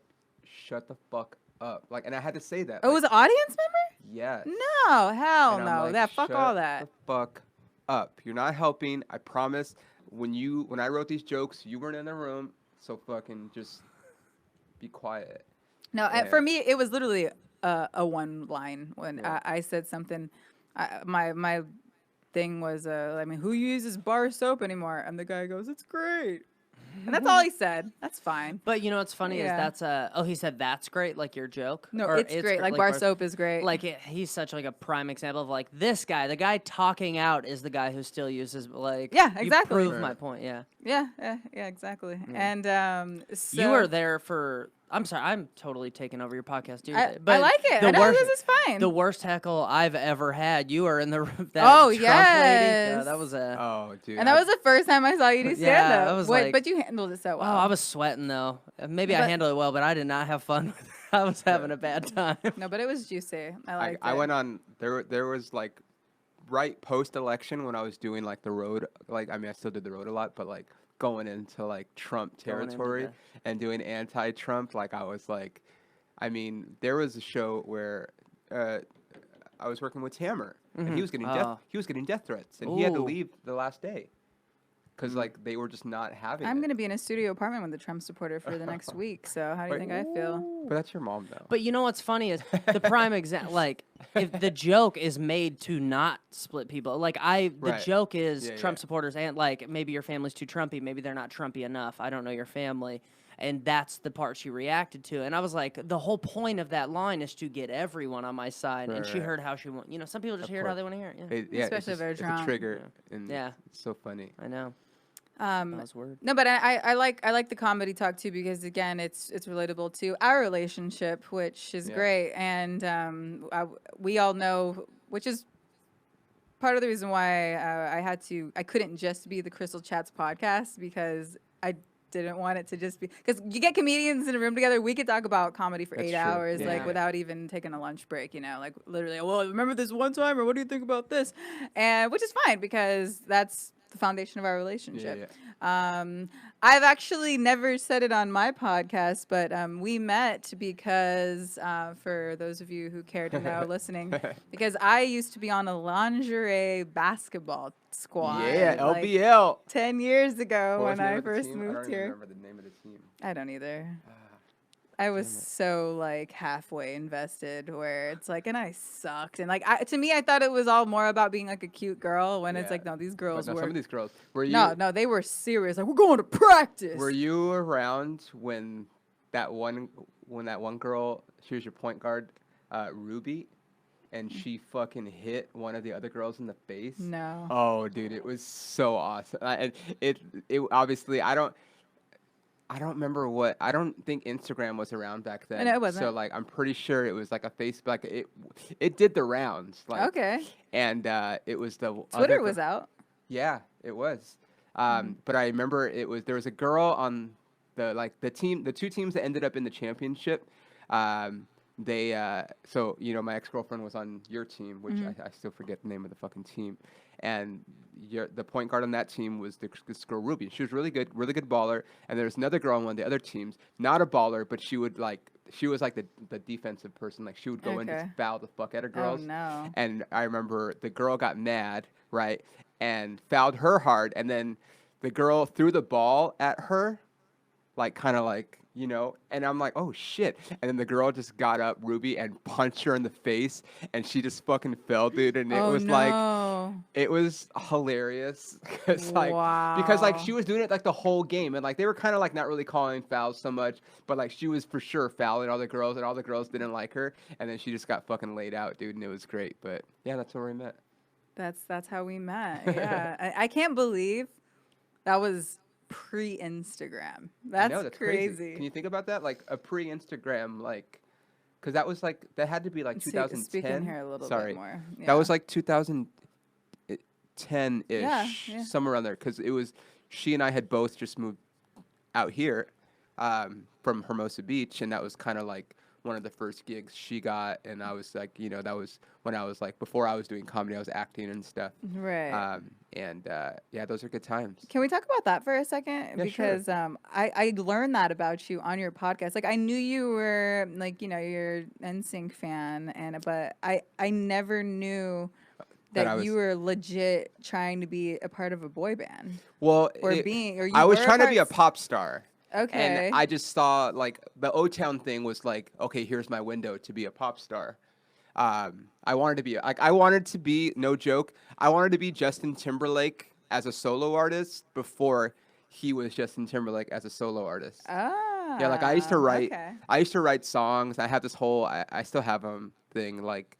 shut the fuck up. Like, and I had to say that. Oh, it was an audience member? Yes. No, hell And I'm no. like, That fuck all shut that. the fuck up. You're not helping. I promise. When I wrote these jokes, you weren't in the room, so fucking just be quiet. No, for me, it was literally a one line when I said something. My thing was, I mean, who uses bar soap anymore? And the guy goes, it's great. And that's all he said. That's fine. But you know what's funny is Yeah. that's he said that's great, like your joke. No, Or it's great. Like bar soap is great. Like he's such like a prime example of like this guy. The guy talking out is the guy who still uses like. Yeah, exactly. You prove my point. Yeah. Yeah, exactly. And so You were there for. I'm sorry, I'm totally taking over your podcast, dude. I like it. I know this is fine. The worst heckle I've ever had. You were in the that Oh, Trump lady. yes. Yeah, that was a. Oh, dude. and that was the first time I saw you do stand up. I was like- but you handled it so well. Oh, I was sweating though. Maybe I But- handled it well, but I did not have fun with it. I was having a bad time. No, but it was juicy. I liked it. I went on there was like right post election when I was doing like the road, like I mean I still did the road a lot, but like going into like Trump Going into territory the- and doing anti-Trump, like I was like, I mean there was a show where I was working with Hammer and he was getting death threats and he had to Ooh. leave the last day because like they were just not having I'm it. going to be in a studio apartment with a Trump supporter for the next week. So how do you think I feel? But that's your mom though. But you know what's funny is the prime example. Like, if the joke is made to not split people, like the Right. joke is Yeah, Trump yeah. supporters and like maybe your family's too Trumpy, maybe they're not Trumpy enough. I don't know your family, and that's the part she reacted to. And I was like, the whole point of that line is to get everyone on my side. And Right, she right. heard how she want. You know, some people just Of hear it how course. they want to hear it. Yeah, Especially if they're it's drunk. a trigger and Yeah. it's so funny. I know. That was weird. No, but I like the comedy talk too because again it's relatable to our relationship, which is great, and we all know, which is part of the reason why I couldn't just be the Krystle Chats podcast because I didn't want it to just be because you get comedians in a room together, we could talk about comedy for That's 8 true. hours Yeah. without even taking a lunch break, like literally, well, remember this one time or what do you think about this, and which is fine because that's the foundation of our relationship. I've actually never said it on my podcast, but we met because for those of you who care to know listening, because I used to be on a lingerie basketball squad. Yeah, like, LBL. 10 years ago What when was the name I of the first team? I moved don't even here. remember the name of the team. I don't either. I was so like halfway invested where it's like, and I sucked. And like, to me, I thought it was all more about being like a cute girl when it's Yeah. like, no, these But girls no, were. some of these girls. Were you? No, they were serious. Like, we're going to practice. Were you around when that one girl? She was your point guard, Ruby, and she fucking hit one of the other girls in the face. No. Oh, dude, it was so awesome. And it obviously I don't remember what. I don't think Instagram was around back then. No, it wasn't. So like, I'm pretty sure it was like a Facebook. Like, it did the rounds. Like, Okay. And it was the Twitter other was out. Yeah, it was. But I remember there was a girl on the two teams that ended up in the championship. So my ex-girlfriend was on your team, which I still forget the name of the fucking team, and the point guard on that team was this girl Ruby. She was really good baller, and there was another girl on one of the other teams, not a baller, but she was like the defensive person. Like, she would go in and just foul the fuck out of girls. Oh no. And I remember the girl got mad, right, and fouled her hard, and then the girl threw the ball at her, like kind of like, and I'm like, oh shit. And then the girl just got up, Ruby, and punched her in the face, and she just fucking fell, dude. And it was like, it was hilarious. Because like she was doing it like the whole game, and like they were kind of like not really calling fouls so much, but like she was for sure fouling all the girls, and all the girls didn't like her, and then she just got fucking laid out, dude, and it was great. But yeah, that's where we met. That's how we met. Yeah. I can't believe that was pre-Instagram. That's crazy. Can you think about that? Like a pre-Instagram, like, because that was like, that had to be like 2010. Speaking here a little bit more. Yeah. That was like 2010-ish, Yeah. somewhere around there. Because she and I had both just moved out here from Hermosa Beach, and that was kind of like one of the first gigs she got, and I was like, you know, that was when I was like, before I was doing comedy, I was acting and stuff. Right. Yeah, those are good times. Can we talk about that for a second? Yeah, Because sure. I learned that about you on your podcast. Like I knew you were like, you know, you're an NSYNC fan, but I never knew That I that you was. were legit trying to be a part of a boy band. Well, Or I you was were a trying to be a part. pop star. And Okay. I just saw like the O-Town thing was like, okay, here's my window to be a pop star. I wanted to be like, I wanted to be, no joke, I wanted to be Justin Timberlake as a solo artist before he was Justin Timberlake as a solo artist. Yeah, like Okay. I used to write songs. I have this whole, I still have thing like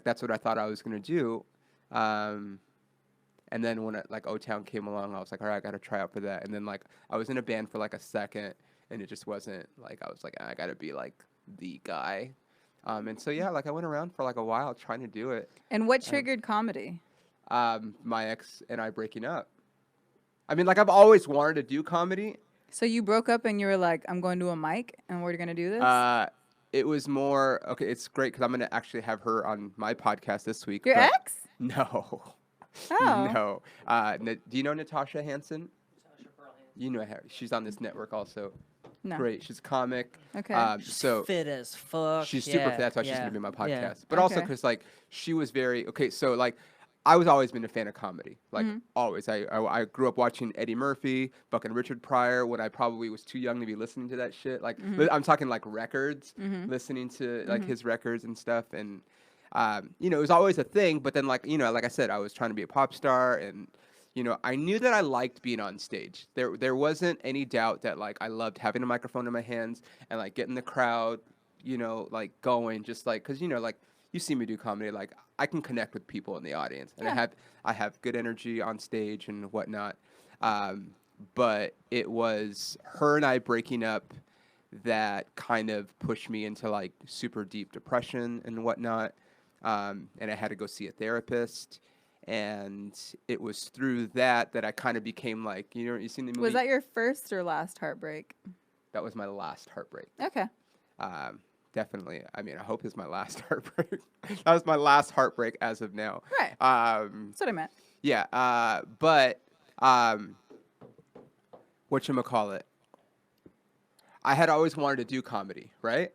that's what I thought I was gonna do. Um, and then when like O-Town came along, I was like, all right, I got to try out for that. And then like I was in a band for like a second, and it just wasn't like I was like I got to be like the guy. And so yeah, like I went around for like a while trying to do it. And what Um, triggered comedy? my ex and I breaking up. I mean, like I've always wanted to do comedy. So you broke up and you were like, I'm going to a mic and we're going to do this? It was more okay. It's great because I'm gonna actually have her on my podcast this week. Your but ex? No, Oh. no. Do you know Natasha Hansen? You know her. She's on this network also. No. Great. She's a comic. Okay. So Fit as fuck. she's super fit. That's why she's yeah, gonna be my yeah. podcast. But also Okay. because like she was very okay. So like I was always been a fan of comedy. Like always. I grew up watching Eddie Murphy, fucking Richard Pryor when I probably was too young to be listening to that shit. Like I'm talking like records, listening to like his records and stuff. And you know, it was always a thing. But then like, you know, like I said, I was trying to be a pop star, and you know, I knew that I liked being on stage. There wasn't any doubt that like I loved having a microphone in my hands and like getting the crowd, you know, like going, just like, cause you know, like you see me do comedy, like I can connect with people in the audience, and Yeah. I have good energy on stage and whatnot. But it was her and I breaking up that kind of pushed me into like super deep depression and whatnot. And I had to go see a therapist. And it was through that I kind of became like, you know, you seen the movie? Was that your first or last heartbreak? That was my last heartbreak. Okay. Definitely. I mean, I hope it's my last heartbreak. That was my last heartbreak as of now. Right. That's what I meant. Yeah. But whatchamacallit? I had always wanted to do comedy, right?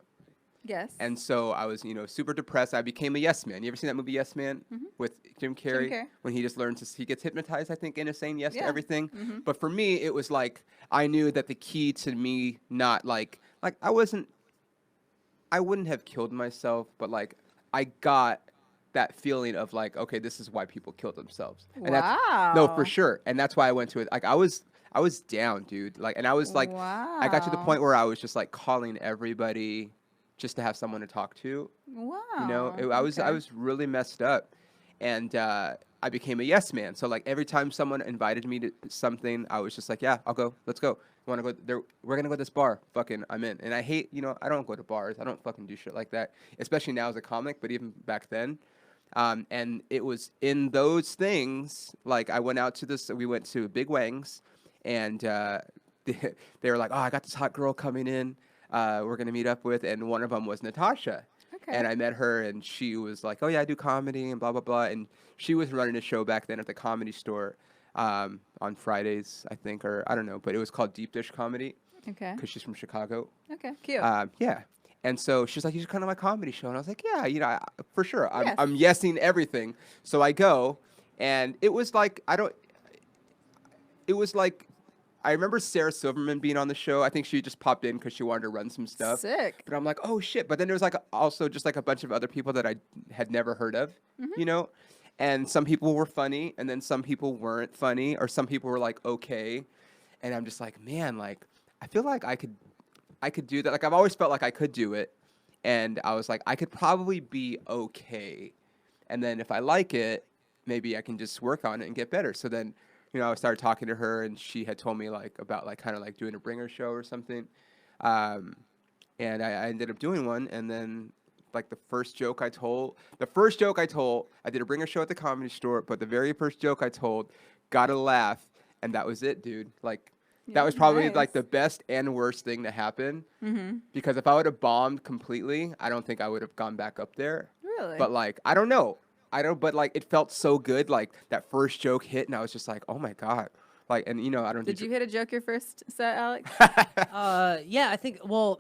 Yes. And so I was, you know, super depressed. I became a yes man. You ever seen that movie Yes Man with Jim Carrey? Carrey. When he just learns he gets hypnotized, I think, into saying yes to Yeah. everything. But for me, it was like I knew that the key to me not like I wouldn't have killed myself, but like I got that feeling of like, okay, this is why people kill themselves. And no, for Wow. sure. And that's why I went to it. Like I was down, dude. Like, and I was like, I got to the Wow. point where I was just like calling everybody just to have someone to talk to. Wow. You know, I was really messed up, and I became a yes man. So like every time someone invited me to something, I was just like, yeah, I'll go. Let's go. You want to go there? We're gonna go to this bar. Fucking, I'm in. And I hate, you know, I don't go to bars. I don't fucking do shit like that. Especially now as a comic, but even back then. And it was in those things. Like I went out to this. We went to Big Wang's, and they were like, oh, I got this hot girl coming in. We're gonna meet up with, and one of them was Natasha. Okay. And I met her, and she was like, "Oh yeah, I do comedy and blah blah blah." And she was running a show back then at the Comedy Store on Fridays, I think, or I don't know, but it was called Deep Dish Comedy Okay. because she's from Chicago. Okay. Cute. Yeah. And so she's like, "You should come to my comedy show," and I was like, "Yeah, you know, for sure. Yes. I'm yesing everything." So I go, and it was like It was like. I remember Sarah Silverman being on the show. I think she just popped in because she wanted to run some stuff. Sick. But I'm like, oh shit. But then there was like also just like a bunch of other people that I had never heard of, you know? And some people were funny, and then some people weren't funny, or some people were like okay. And I'm just like, man, like I feel like I could do that. Like I've always felt like I could do it. And I was like, I could probably be okay. And then if I like it, maybe I can just work on it and get better. So then, you know, I started talking to her, and she had told me like about like kind of like doing a bringer show or something, and I ended up doing one. And then like the first joke I told, I did a bringer show at the Comedy Store, but the very first joke I told got a laugh, and that was it, dude. Like That was probably Nice. like the best and worst thing to happen. Mm-hmm. Because if I would have bombed completely, I don't think I would have gone back up there. Really? But like, I don't know. But like, it felt so good. Like that first joke hit, and I was just like, oh my God. Like, and you know, I don't. Did you hit a joke your first set, Alex? Yeah, I think. Well,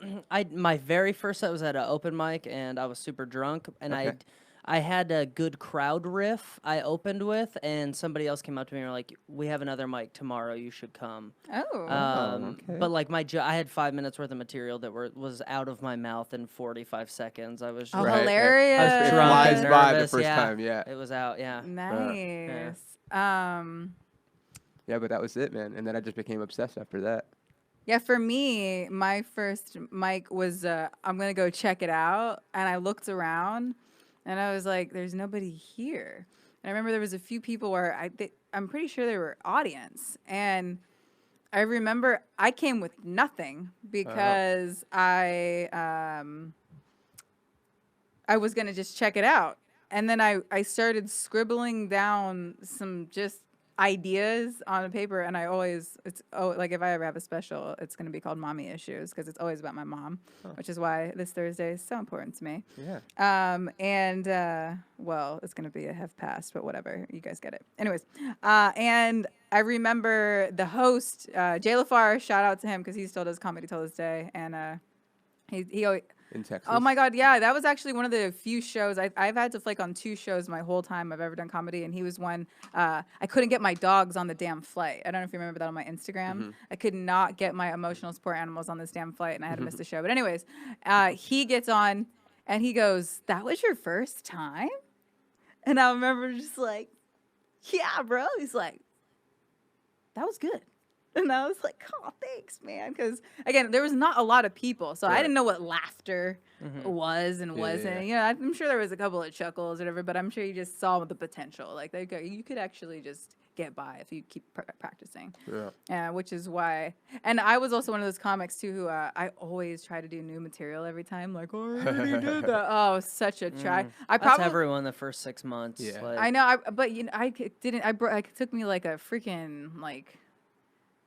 my very first set was at an open mic, and I was super drunk, and Okay. I had a good crowd riff I opened with, and somebody else came up to me and were like, "We have another mic tomorrow. You should come." Oh. Okay. But like I had 5 minutes worth of material that was out of my mouth in 45 seconds. I was Oh, Right, right. hilarious. I was It drunk flies and by the nervous, first yeah. time, yeah. It was out, yeah. Nice. Yeah, but that was it, man. And then I just became obsessed after that. Yeah, for me, my first mic was I'm gonna go check it out, and I looked around, and I was like, "There's nobody here." And I remember there was a few people where I'm pretty sure they were audience, and I remember I came with nothing because I was gonna just check it out, and then I started scribbling down some just ideas on a paper, and like if I ever have a special, it's going to be called Mommy Issues because it's always about my mom, which is why this Thursday is so important to me. Yeah. Well, it's going to be a have passed, but whatever, you guys get it. Anyways, and I remember the host, Jay LaFar, shout out to him because he still does comedy till this day, and he always, In Texas. oh my God, yeah, that was actually one of the few shows I've had to flake on 2 shows my whole time I've ever done comedy, and he was one. I couldn't get my dogs on the damn flight. I don't know if you remember that on my Instagram. I could not get my emotional support animals on this damn flight, and I had to miss the show. But anyways, he gets on, and he goes, "That was your first time?" And I remember just like, "Yeah, bro." He's like, "That was good." And I was like, "Oh, thanks, man." Because again, there was not a lot of people, so I didn't know what laughter was and wasn't. You know, I'm sure there was a couple of chuckles or whatever, but I'm sure you just saw the potential. Like, you could actually just get by if you keep practicing. Yeah. Which is why. And I was also one of those comics too who I always try to do new material every time. Like, oh, I already did that. Oh, such a try. That's everyone the first 6 months. Yeah. Like, I know, but you know, I didn't. It took me like a freaking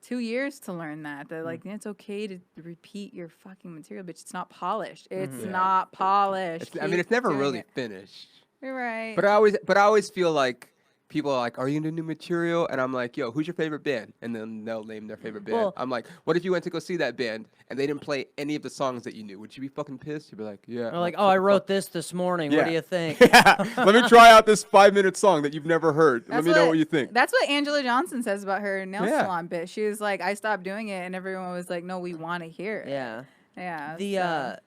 2 years to learn that like it's okay to repeat your fucking material, bitch. It's not polished. It's not polished. I mean, it's never Keep doing really it. finished. You're right. But I always feel like people are like, "Are you into new material?" And I'm like, "Yo, who's your favorite band?" And then they'll name their favorite band. Well- I'm like, "What if you went to go see that band and they didn't play any of the songs that you knew? Would you be fucking pissed?" You'd be like, "Yeah." They're like, "Oh, I wrote this morning. What do you think?" Let me try out this 5-minute song that you've never heard. Let me know what you think. That's what Angela Johnson says about her nail Yeah. salon bit. She was like, I stopped doing it, and everyone was like, no, we want to hear it. Yeah. Yeah. The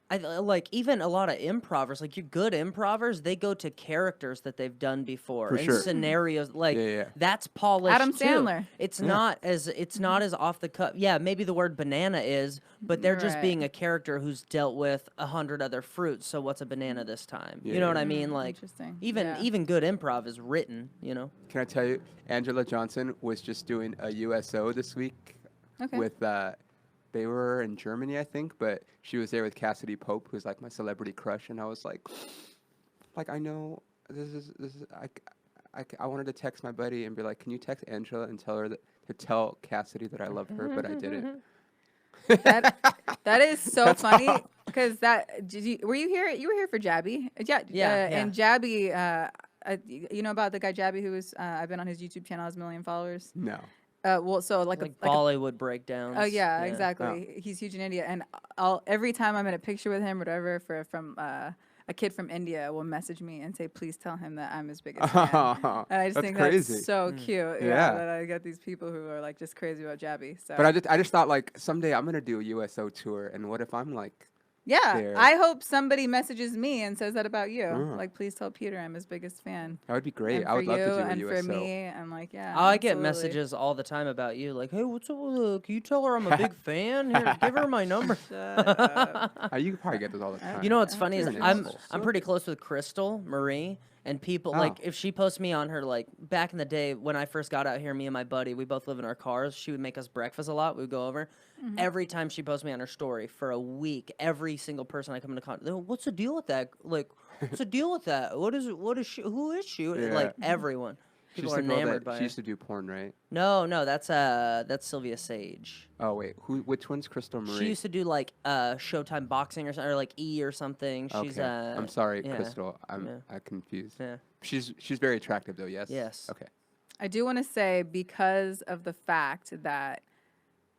I like even a lot of improvers, like your good improvers, they go to characters that they've done before For and sure. scenarios like Yeah. that's polished. Adam too. Sandler. It's not as off the cuff. Yeah, maybe the word banana is, but they're just Right. being a character who's dealt with 100 other fruits. So what's a banana this time? You know what I mean? Like Interesting. even good improv is written. You know. Can I tell you, Angela Johnson was just doing a USO this week Okay. with they were in Germany, I think, but she was there with Cassidy Pope, who's like my celebrity crush, and I was like I know this is I wanted to text my buddy and be like, "Can you text Angela and tell her to tell Cassidy that I love her?" But I didn't. That is so funny because were you here? You were here for Jabby. Yeah. And Jabby, you know about the guy Jabby who was I've been on his YouTube channel, has 1 million followers. No. Well, so like Bollywood breakdowns. oh yeah, exactly. He's huge in India, and every time I'm in a picture with him, whatever, from a kid from India will message me and say, "Please tell him that I'm his biggest fan." And I just That's think crazy. that's so cute. Yeah. That I get these people who are like just crazy about Jabby. So. But I just thought like someday I'm gonna do a USO tour, and what if I'm like yeah, there? I hope somebody messages me and says that about you. Mm. Like, please tell Peter I'm his biggest fan. That would be great. And I would for love you to do a and USO. for me, I'm like, yeah. I get absolutely. messages all the time about you, like, "Hey, what's up with can you tell her I'm a big fan? Here, give her my number." Shut up. You could probably get those all the time. You know what's funny is You're an I'm asshole. I'm pretty close with Krystle Marie, and people like if she posts me on her, like back in the day when I first got out here, me and my buddy, we both live in our cars. She would make us breakfast a lot. We would go over. Every time she posts me on her story for a week, every single person I come into contact, what's the deal with that? Like, what's the deal with that? What is she? Who is she? Yeah. Like everyone. People are enamored by She her. used to do porn, right? No, that's Sylvia Sage. Oh wait, which one's Krystle Marie? She used to do like Showtime boxing or something, or like E or something. She's Okay. I'm sorry, yeah. Krystle. I'm confused. Yeah. She's very attractive though. Yes. Yes. Okay. I do want to say, because of the fact that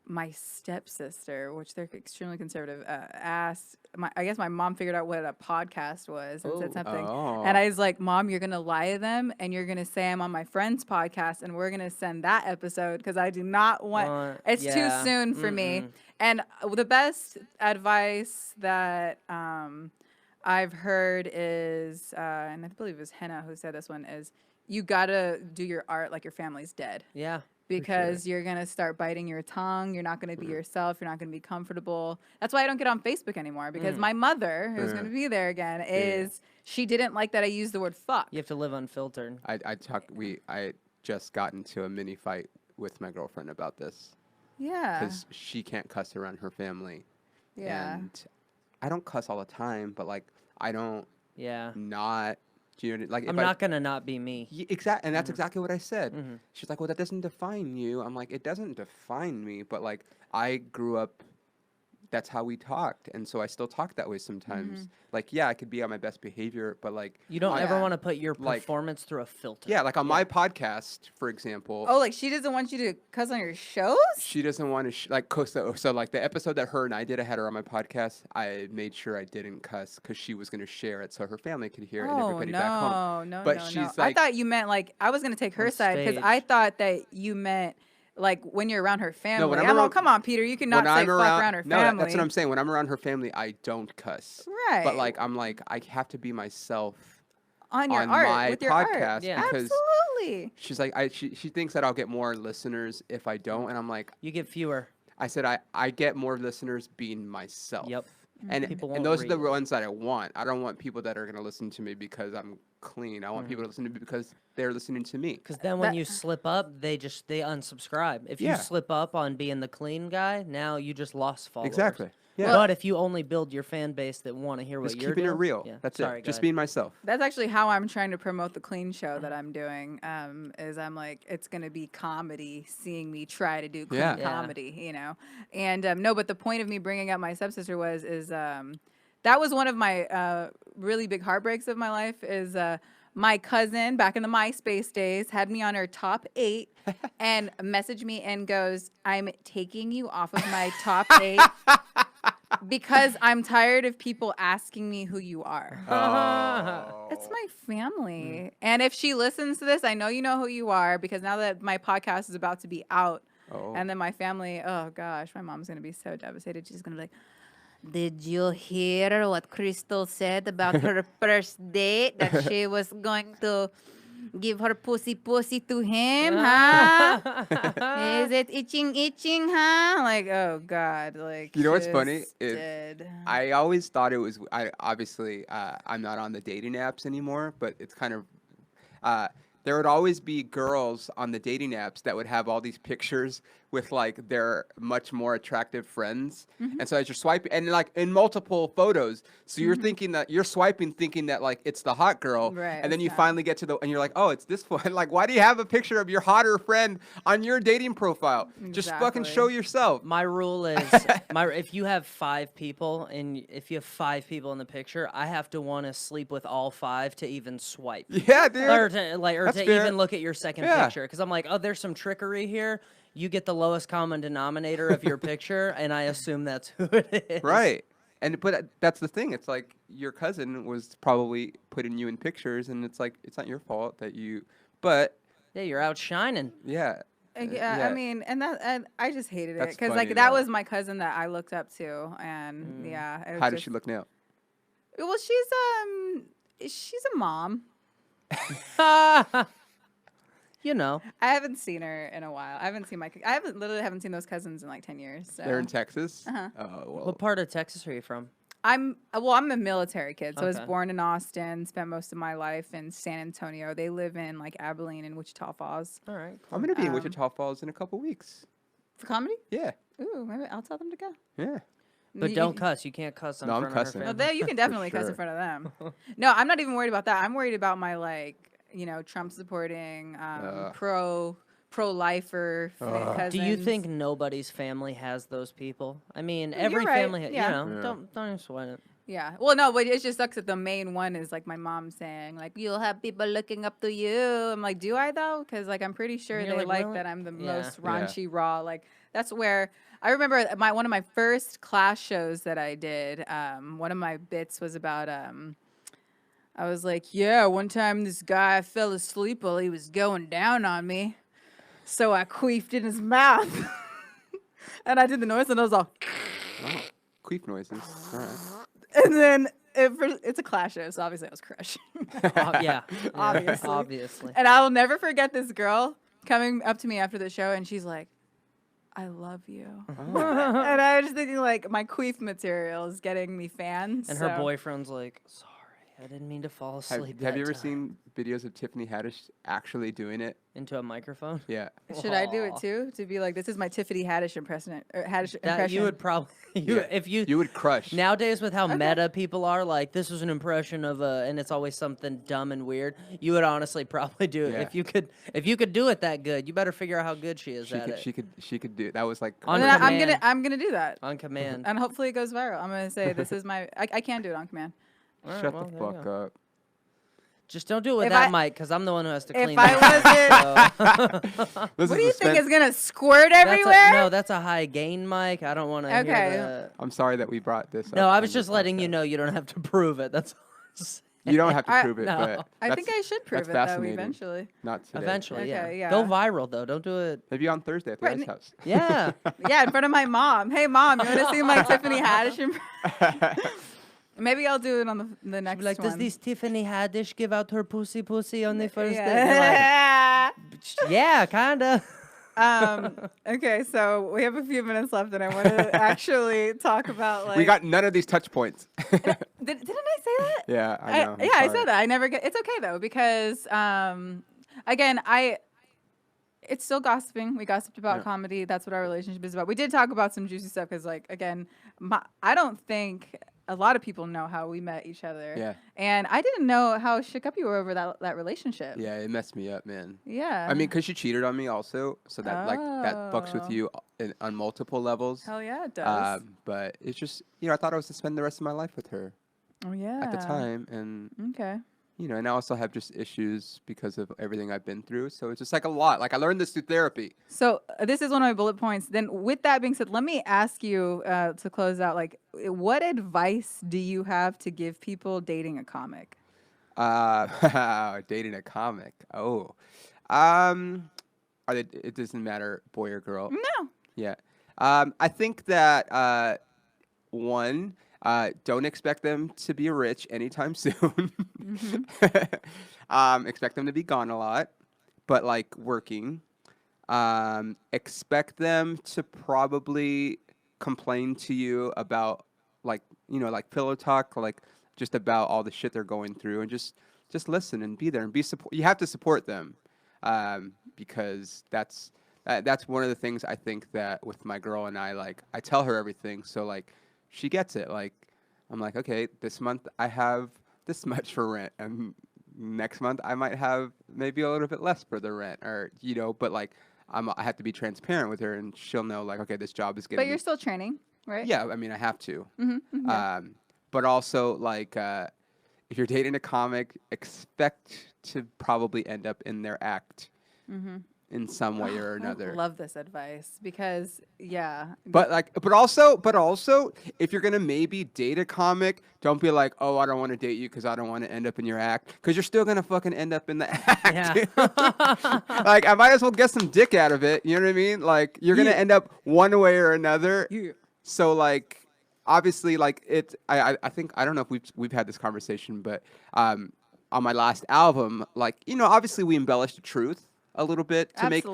my stepsister, which they're extremely conservative, asked, I guess my mom figured out what a podcast was and said something. Oh. And I was like, Mom, you're going to lie to them and you're going to say I'm on my friend's podcast and we're going to send that episode because I do not want, it's too soon for me. And the best advice that I've heard is, and I believe it was Henna who said this one, is you got to do your art like your family's dead. Yeah. Because you're going to start biting your tongue. You're not going to be yourself. You're not going to be comfortable. That's why I don't get on Facebook anymore. Because my mother, who's going to be there again, she didn't like that I used the word fuck. You have to live unfiltered. I just got into a mini fight with my girlfriend about this. Yeah. Because she can't cuss around her family. Yeah. And I don't cuss all the time, but like I don't not. Do you know, like, I'm not gonna not be me. Exactly, and that's exactly what I said. She's like, "Well, that doesn't define you." I'm like, "It doesn't define me, but like I grew up. That's how we talked, and so I still talk that way sometimes. Like, yeah, I could be on my best behavior, but like you don't ever want to put your performance through a filter. Yeah, like on my podcast, for example. Oh, like she doesn't want you to cuss on your shows? She doesn't want to so like the episode that her and I did, I had her on my podcast. I made sure I didn't cuss because she was going to share it so her family could hear it and everybody back home. But she's like, I thought you meant like I was going to take her side because I thought that you meant like when you're around her family. No, come on, Peter. You cannot say fuck around her family. No, that's what I'm saying. When I'm around her family, I don't cuss. Right. But like I'm like I have to be myself on your art my with your podcast art. because Absolutely. She's like she thinks that I'll get more listeners if I don't, and I'm like you get fewer. I said I get more listeners being myself. Yep. And those are the ones that I want. I don't want people that are going to listen to me because I'm clean. I want people to listen to me because they're listening to me. Because then when you slip up, they unsubscribe. If you slip up on being the clean guy, now you just lost followers. Exactly. Yeah. But if you only build your fan base that want to hear what you're doing, keeping it real. That's it. Just being myself. That's actually how I'm trying to promote the clean show that I'm doing. Is I'm like, it's gonna be comedy, seeing me try to do clean comedy, you know. And no, but the point of me bringing up my stepsister is that was one of my really big heartbreaks of my life. Is my cousin back in the MySpace days had me on her top 8 and messaged me and goes, "I'm taking you off of my top 8." Because I'm tired of people asking me who you are. Oh. It's my family. And if she listens to this, I know you know who you are because now that my podcast is about to be out, and then my family, oh gosh, my mom's going to be so devastated. She's going to be like, "Did you hear what Krystle said about her first date? That she was going to give her pussy to him, huh? Is it itching, huh?" Like, oh God, like. You know what's funny? I always thought it was. I'm not on the dating apps anymore, but it's kind of. There would always be girls on the dating apps that would have all these pictures with like their much more attractive friends. And so as you're swiping and like in multiple photos, so you're thinking that you're swiping thinking that like it's the hot girl. Right, and then you finally get to and you're like, "Oh, it's this one." Like, why do you have a picture of your hotter friend on your dating profile? Just fucking show yourself. My rule is if you have 5 people and if you have 5 people in the picture, I have to want to sleep with all 5 to even swipe. Yeah, dude. Or to even look at your second picture, because I'm like, oh, there's some trickery here. You get the lowest common denominator of your picture, and I assume that's who it is. Right. But that's the thing. It's like your cousin was probably putting you in pictures, and it's like it's not your fault that you. But yeah, you're outshining. Yeah. I mean, and I just hated it because like funny, that though. was my cousin that I looked up to, and How does she look now? Well, she's a mom. You know, I haven't seen her in a while. I literally haven't seen those cousins in like 10 years. So. They're in Texas. Uh-huh. Oh well. what part of Texas are you from? I'm a military kid, so I was born in Austin, spent most of my life in San Antonio. They live in like Abilene and Wichita Falls. All right. I'm gonna be in Wichita Falls in a couple weeks. For comedy? Yeah. Ooh, maybe I'll tell them to go. Yeah. But don't cuss. You can't cuss in front I'm cussing. of her No, family. you can definitely cuss in front of them. No, I'm not even worried about that. I'm worried about my like, Trump supporting, pro-lifer cousins. Do you think nobody's family has those people? I mean, every right. family, don't even sweat it. Yeah. Well, no, but it just sucks that the main one is like my mom saying like, you'll have people looking up to you. I'm like, do I though? Because like I'm pretty sure they like really? that I'm the most raunchy raw. Like that's where I remember one of my first class shows that I did. One of my bits was about I was like, yeah, one time this guy fell asleep while he was going down on me, so I queefed in his mouth, and I did the noise, and I was all. Oh, queef noises. All right. And then it's a class show, so obviously I was crushing. Yeah, obviously. obviously. And I will never forget this girl coming up to me after the show, and she's like, I love you. Oh. And I was just thinking, like, my queef material is getting me fans. And her boyfriend's like, sorry, I didn't mean to fall asleep. Have you ever seen videos of Tiffany Haddish actually doing it? Into a microphone? Yeah. Should I do it too? To be like, this is my Tiffany Haddish impression. You would probably, if you would crush. Nowadays with how meta people are, like, this was an impression of and it's always something dumb and weird, you would honestly probably do it. Yeah. If you could do it that good, you better figure out how good she is at it. She could do it. That was like on command. I'm gonna do that. On command. And hopefully it goes viral. I'm gonna say this is my I can do it on command. Shut the fuck up. Just don't do it with that mic, because I'm the one who has to clean it. What do you think is going to squirt everywhere? That's a high gain mic. I don't want to hear that. I'm sorry that we brought this up. No, I was just letting you know you don't have to prove it. That's you don't have to prove it, no. but I think I should prove it, though, eventually. Not today. Eventually, okay, yeah. Go viral, though. Don't do it. Maybe on Thursday at the ice house. Yeah. Yeah, in front of my mom. Hey, Mom, you want to see my Tiffany Haddish impression? Maybe I'll do it on the next one. Does this Tiffany Haddish give out her pussy on the first day? Like, yeah, kind of. Okay, so we have a few minutes left, and I want to actually talk about, like... We got none of these touch points. Didn't I say that? Yeah, I know. I said that. I never get... It's okay, though, because, again, it's still gossiping. We gossiped about comedy. That's what our relationship is about. We did talk about some juicy stuff, because, like, again, I don't think... A lot of people know how we met each other. Yeah. And I didn't know how shook up you were over that relationship. Yeah, it messed me up, man. Yeah. I mean, because she cheated on me also. So that, like, that fucks with you on multiple levels. Hell yeah, it does. But it's just, I thought I was to spend the rest of my life with her. Oh, yeah. At the time. And, and I also have just issues because of everything I've been through. So it's just like a lot. Like, I learned this through therapy. So this is one of my bullet points. Then with that being said, let me ask you to close out, like, what advice do you have to give people dating a comic? Dating a comic. Oh. It doesn't matter, boy or girl. No. Yeah. I think that, one... don't expect them to be rich anytime soon. Expect them to be gone a lot, but like working. Expect them to probably complain to you about like pillow talk, like just about all the shit they're going through, and just listen and be there and be support. You have to support them because that's one of the things I think that with my girl and I tell her everything, so like. She gets it. Like, I'm like, okay, this month I have this much for rent, and next month I might have maybe a little bit less for the rent, or but like, I have to be transparent with her, and she'll know like, okay, this job is getting. But you're still training, right? Yeah, I mean, I have to. Yeah. But also like, if you're dating a comic, expect to probably end up in their act. In some way or another. I love this advice because But also if you're gonna maybe date a comic, don't be like, oh, I don't want to date you because I don't want to end up in your act, because you're still gonna fucking end up in the act. Yeah. Like, I might as well get some dick out of it. You know what I mean? Like, you're gonna end up one way or another. Yeah. So like, obviously, like I think I don't know if we've had this conversation, but on my last album, like obviously we embellished the truth a little bit to make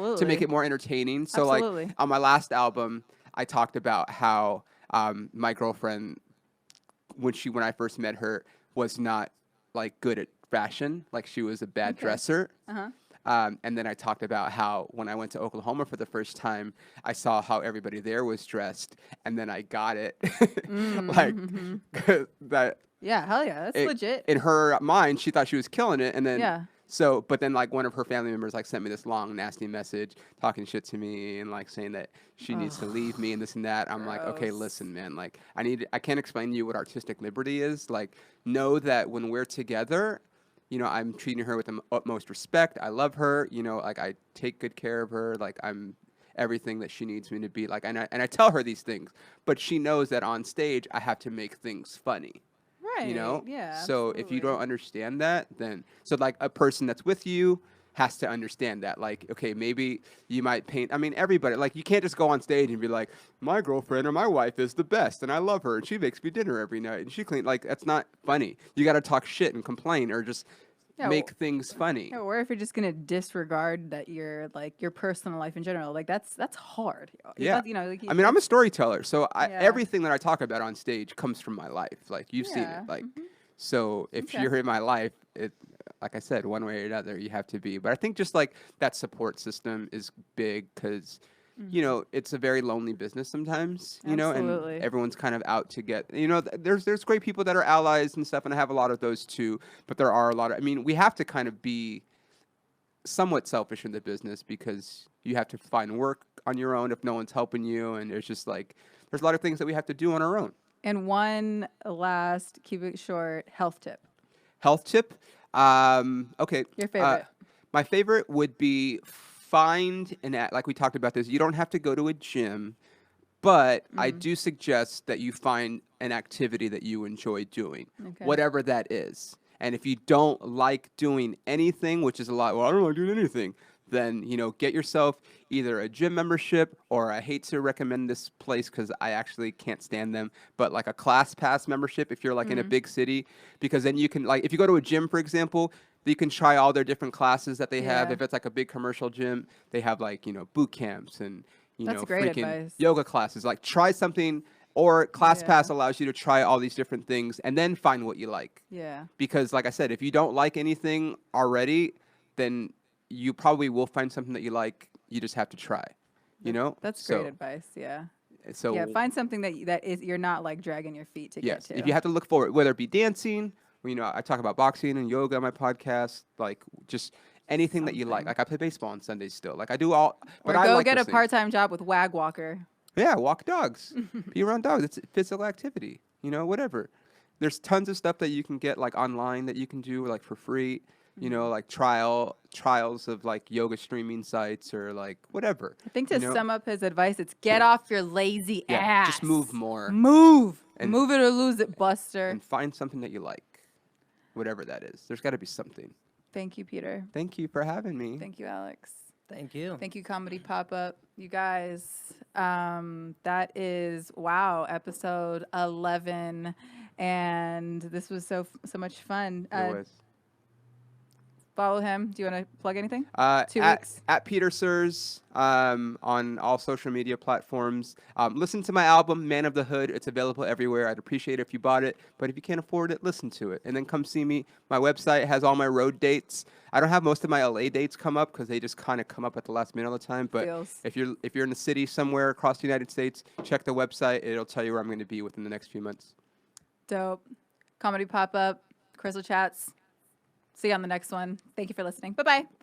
it more entertaining. So like on my last album, I talked about how my girlfriend, when I first met her, was not like good at fashion. Like, she was a bad dresser. And then I talked about how when I went to Oklahoma for the first time, I saw how everybody there was dressed, and then I got it. Like that. Yeah, hell yeah, that's legit. In her mind, she thought she was killing it, and then. Yeah. So, but then like one of her family members like sent me this long nasty message talking shit to me and like saying that she needs to leave me and this and that. I'm like, okay, listen, man, like I can't explain to you what artistic liberty is. Like, know that when we're together, you know, I'm treating her with the utmost respect. I love her, you know, like I take good care of her. Like I'm everything that she needs me to be. Like, and I tell her these things, but she knows that on stage I have to make things funny. Right. You know? Yeah. So absolutely. if you don't understand that, then so like a person that's with you has to understand that. Like, okay, maybe you might paint. I mean, everybody. Like, you can't just go on stage and be like, my girlfriend or my wife is the best, and I love her, and she makes me dinner every night, and she clean. Like, that's not funny. You got to talk shit and complain, or just make things funny. Yeah, or if you're just gonna disregard that your personal life in general, like that's hard. Yeah, you know. Like, I mean, I'm a storyteller, so everything that I talk about on stage comes from my life. Like you've seen it, like so. If you're in my life, it, like I said, one way or another, you have to be. But I think just like that support system is big because. You know, it's a very lonely business sometimes, you know, and everyone's kind of out to get, you know, there's great people that are allies and stuff, and I have a lot of those too, but there are a lot of, I mean, we have to kind of be somewhat selfish in the business because you have to find work on your own if no one's helping you, and there's just like, there's a lot of things that we have to do on our own. And one last, keep it short, health tip. Health tip? Okay. Your favorite? My favorite would be find an like we talked about this, you don't have to go to a gym, but I do suggest that you find an activity that you enjoy doing, whatever that is. And if you don't like doing anything, which is a lot, well, I don't like doing anything, then, you know, get yourself either a gym membership, or I hate to recommend this place because I actually can't stand them, but like a class pass membership if you're like in a big city, because then you can, like, if you go to a gym, for example, you can try all their different classes that they have. If it's like a big commercial gym, they have like, you know, boot camps and, you know, freaking yoga classes. Like, try something, or ClassPass allows you to try all these different things and then find what you like. Yeah. Because like I said, if you don't like anything already, then you probably will find something that you like. You just have to try, you know? That's great advice. Yeah. So yeah, find something that is, you're not like dragging your feet to get to. If you have to look forward, whether it be dancing, you know, I talk about boxing and yoga on my podcast, like just anything that you like. Like I play baseball on Sundays still. Like I do all. But or go get a part-time job with Wag Walker. Yeah, walk dogs, be around dogs. It's physical activity. You know, whatever. There's tons of stuff that you can get like online that you can do like for free. You know, like trials of like yoga streaming sites or like whatever. I think to sum up his advice, it's get off your lazy ass. Just move more. Move it or lose it, Buster. And find something that you like. Whatever that is. There's got to be something. Thank you, Peter. Thank you for having me. Thank you, Alex. Thank you. Thank you, Comedy Pop-Up. You guys, that is, wow, episode 11. And this was so much fun. It was. Follow him. Do you want to plug anything? 2 weeks. At Peter Sirs on all social media platforms. Listen to my album, Man of the Hood. It's available everywhere. I'd appreciate it if you bought it. But if you can't afford it, listen to it. And then come see me. My website has all my road dates. I don't have most of my LA dates come up because they just kind of come up at the last minute all the time. But if you're in the city somewhere across the United States, check the website. It'll tell you where I'm going to be within the next few months. Dope. Comedy Pop-Up, Krystle Chats. See you on the next one. Thank you for listening. Bye-bye.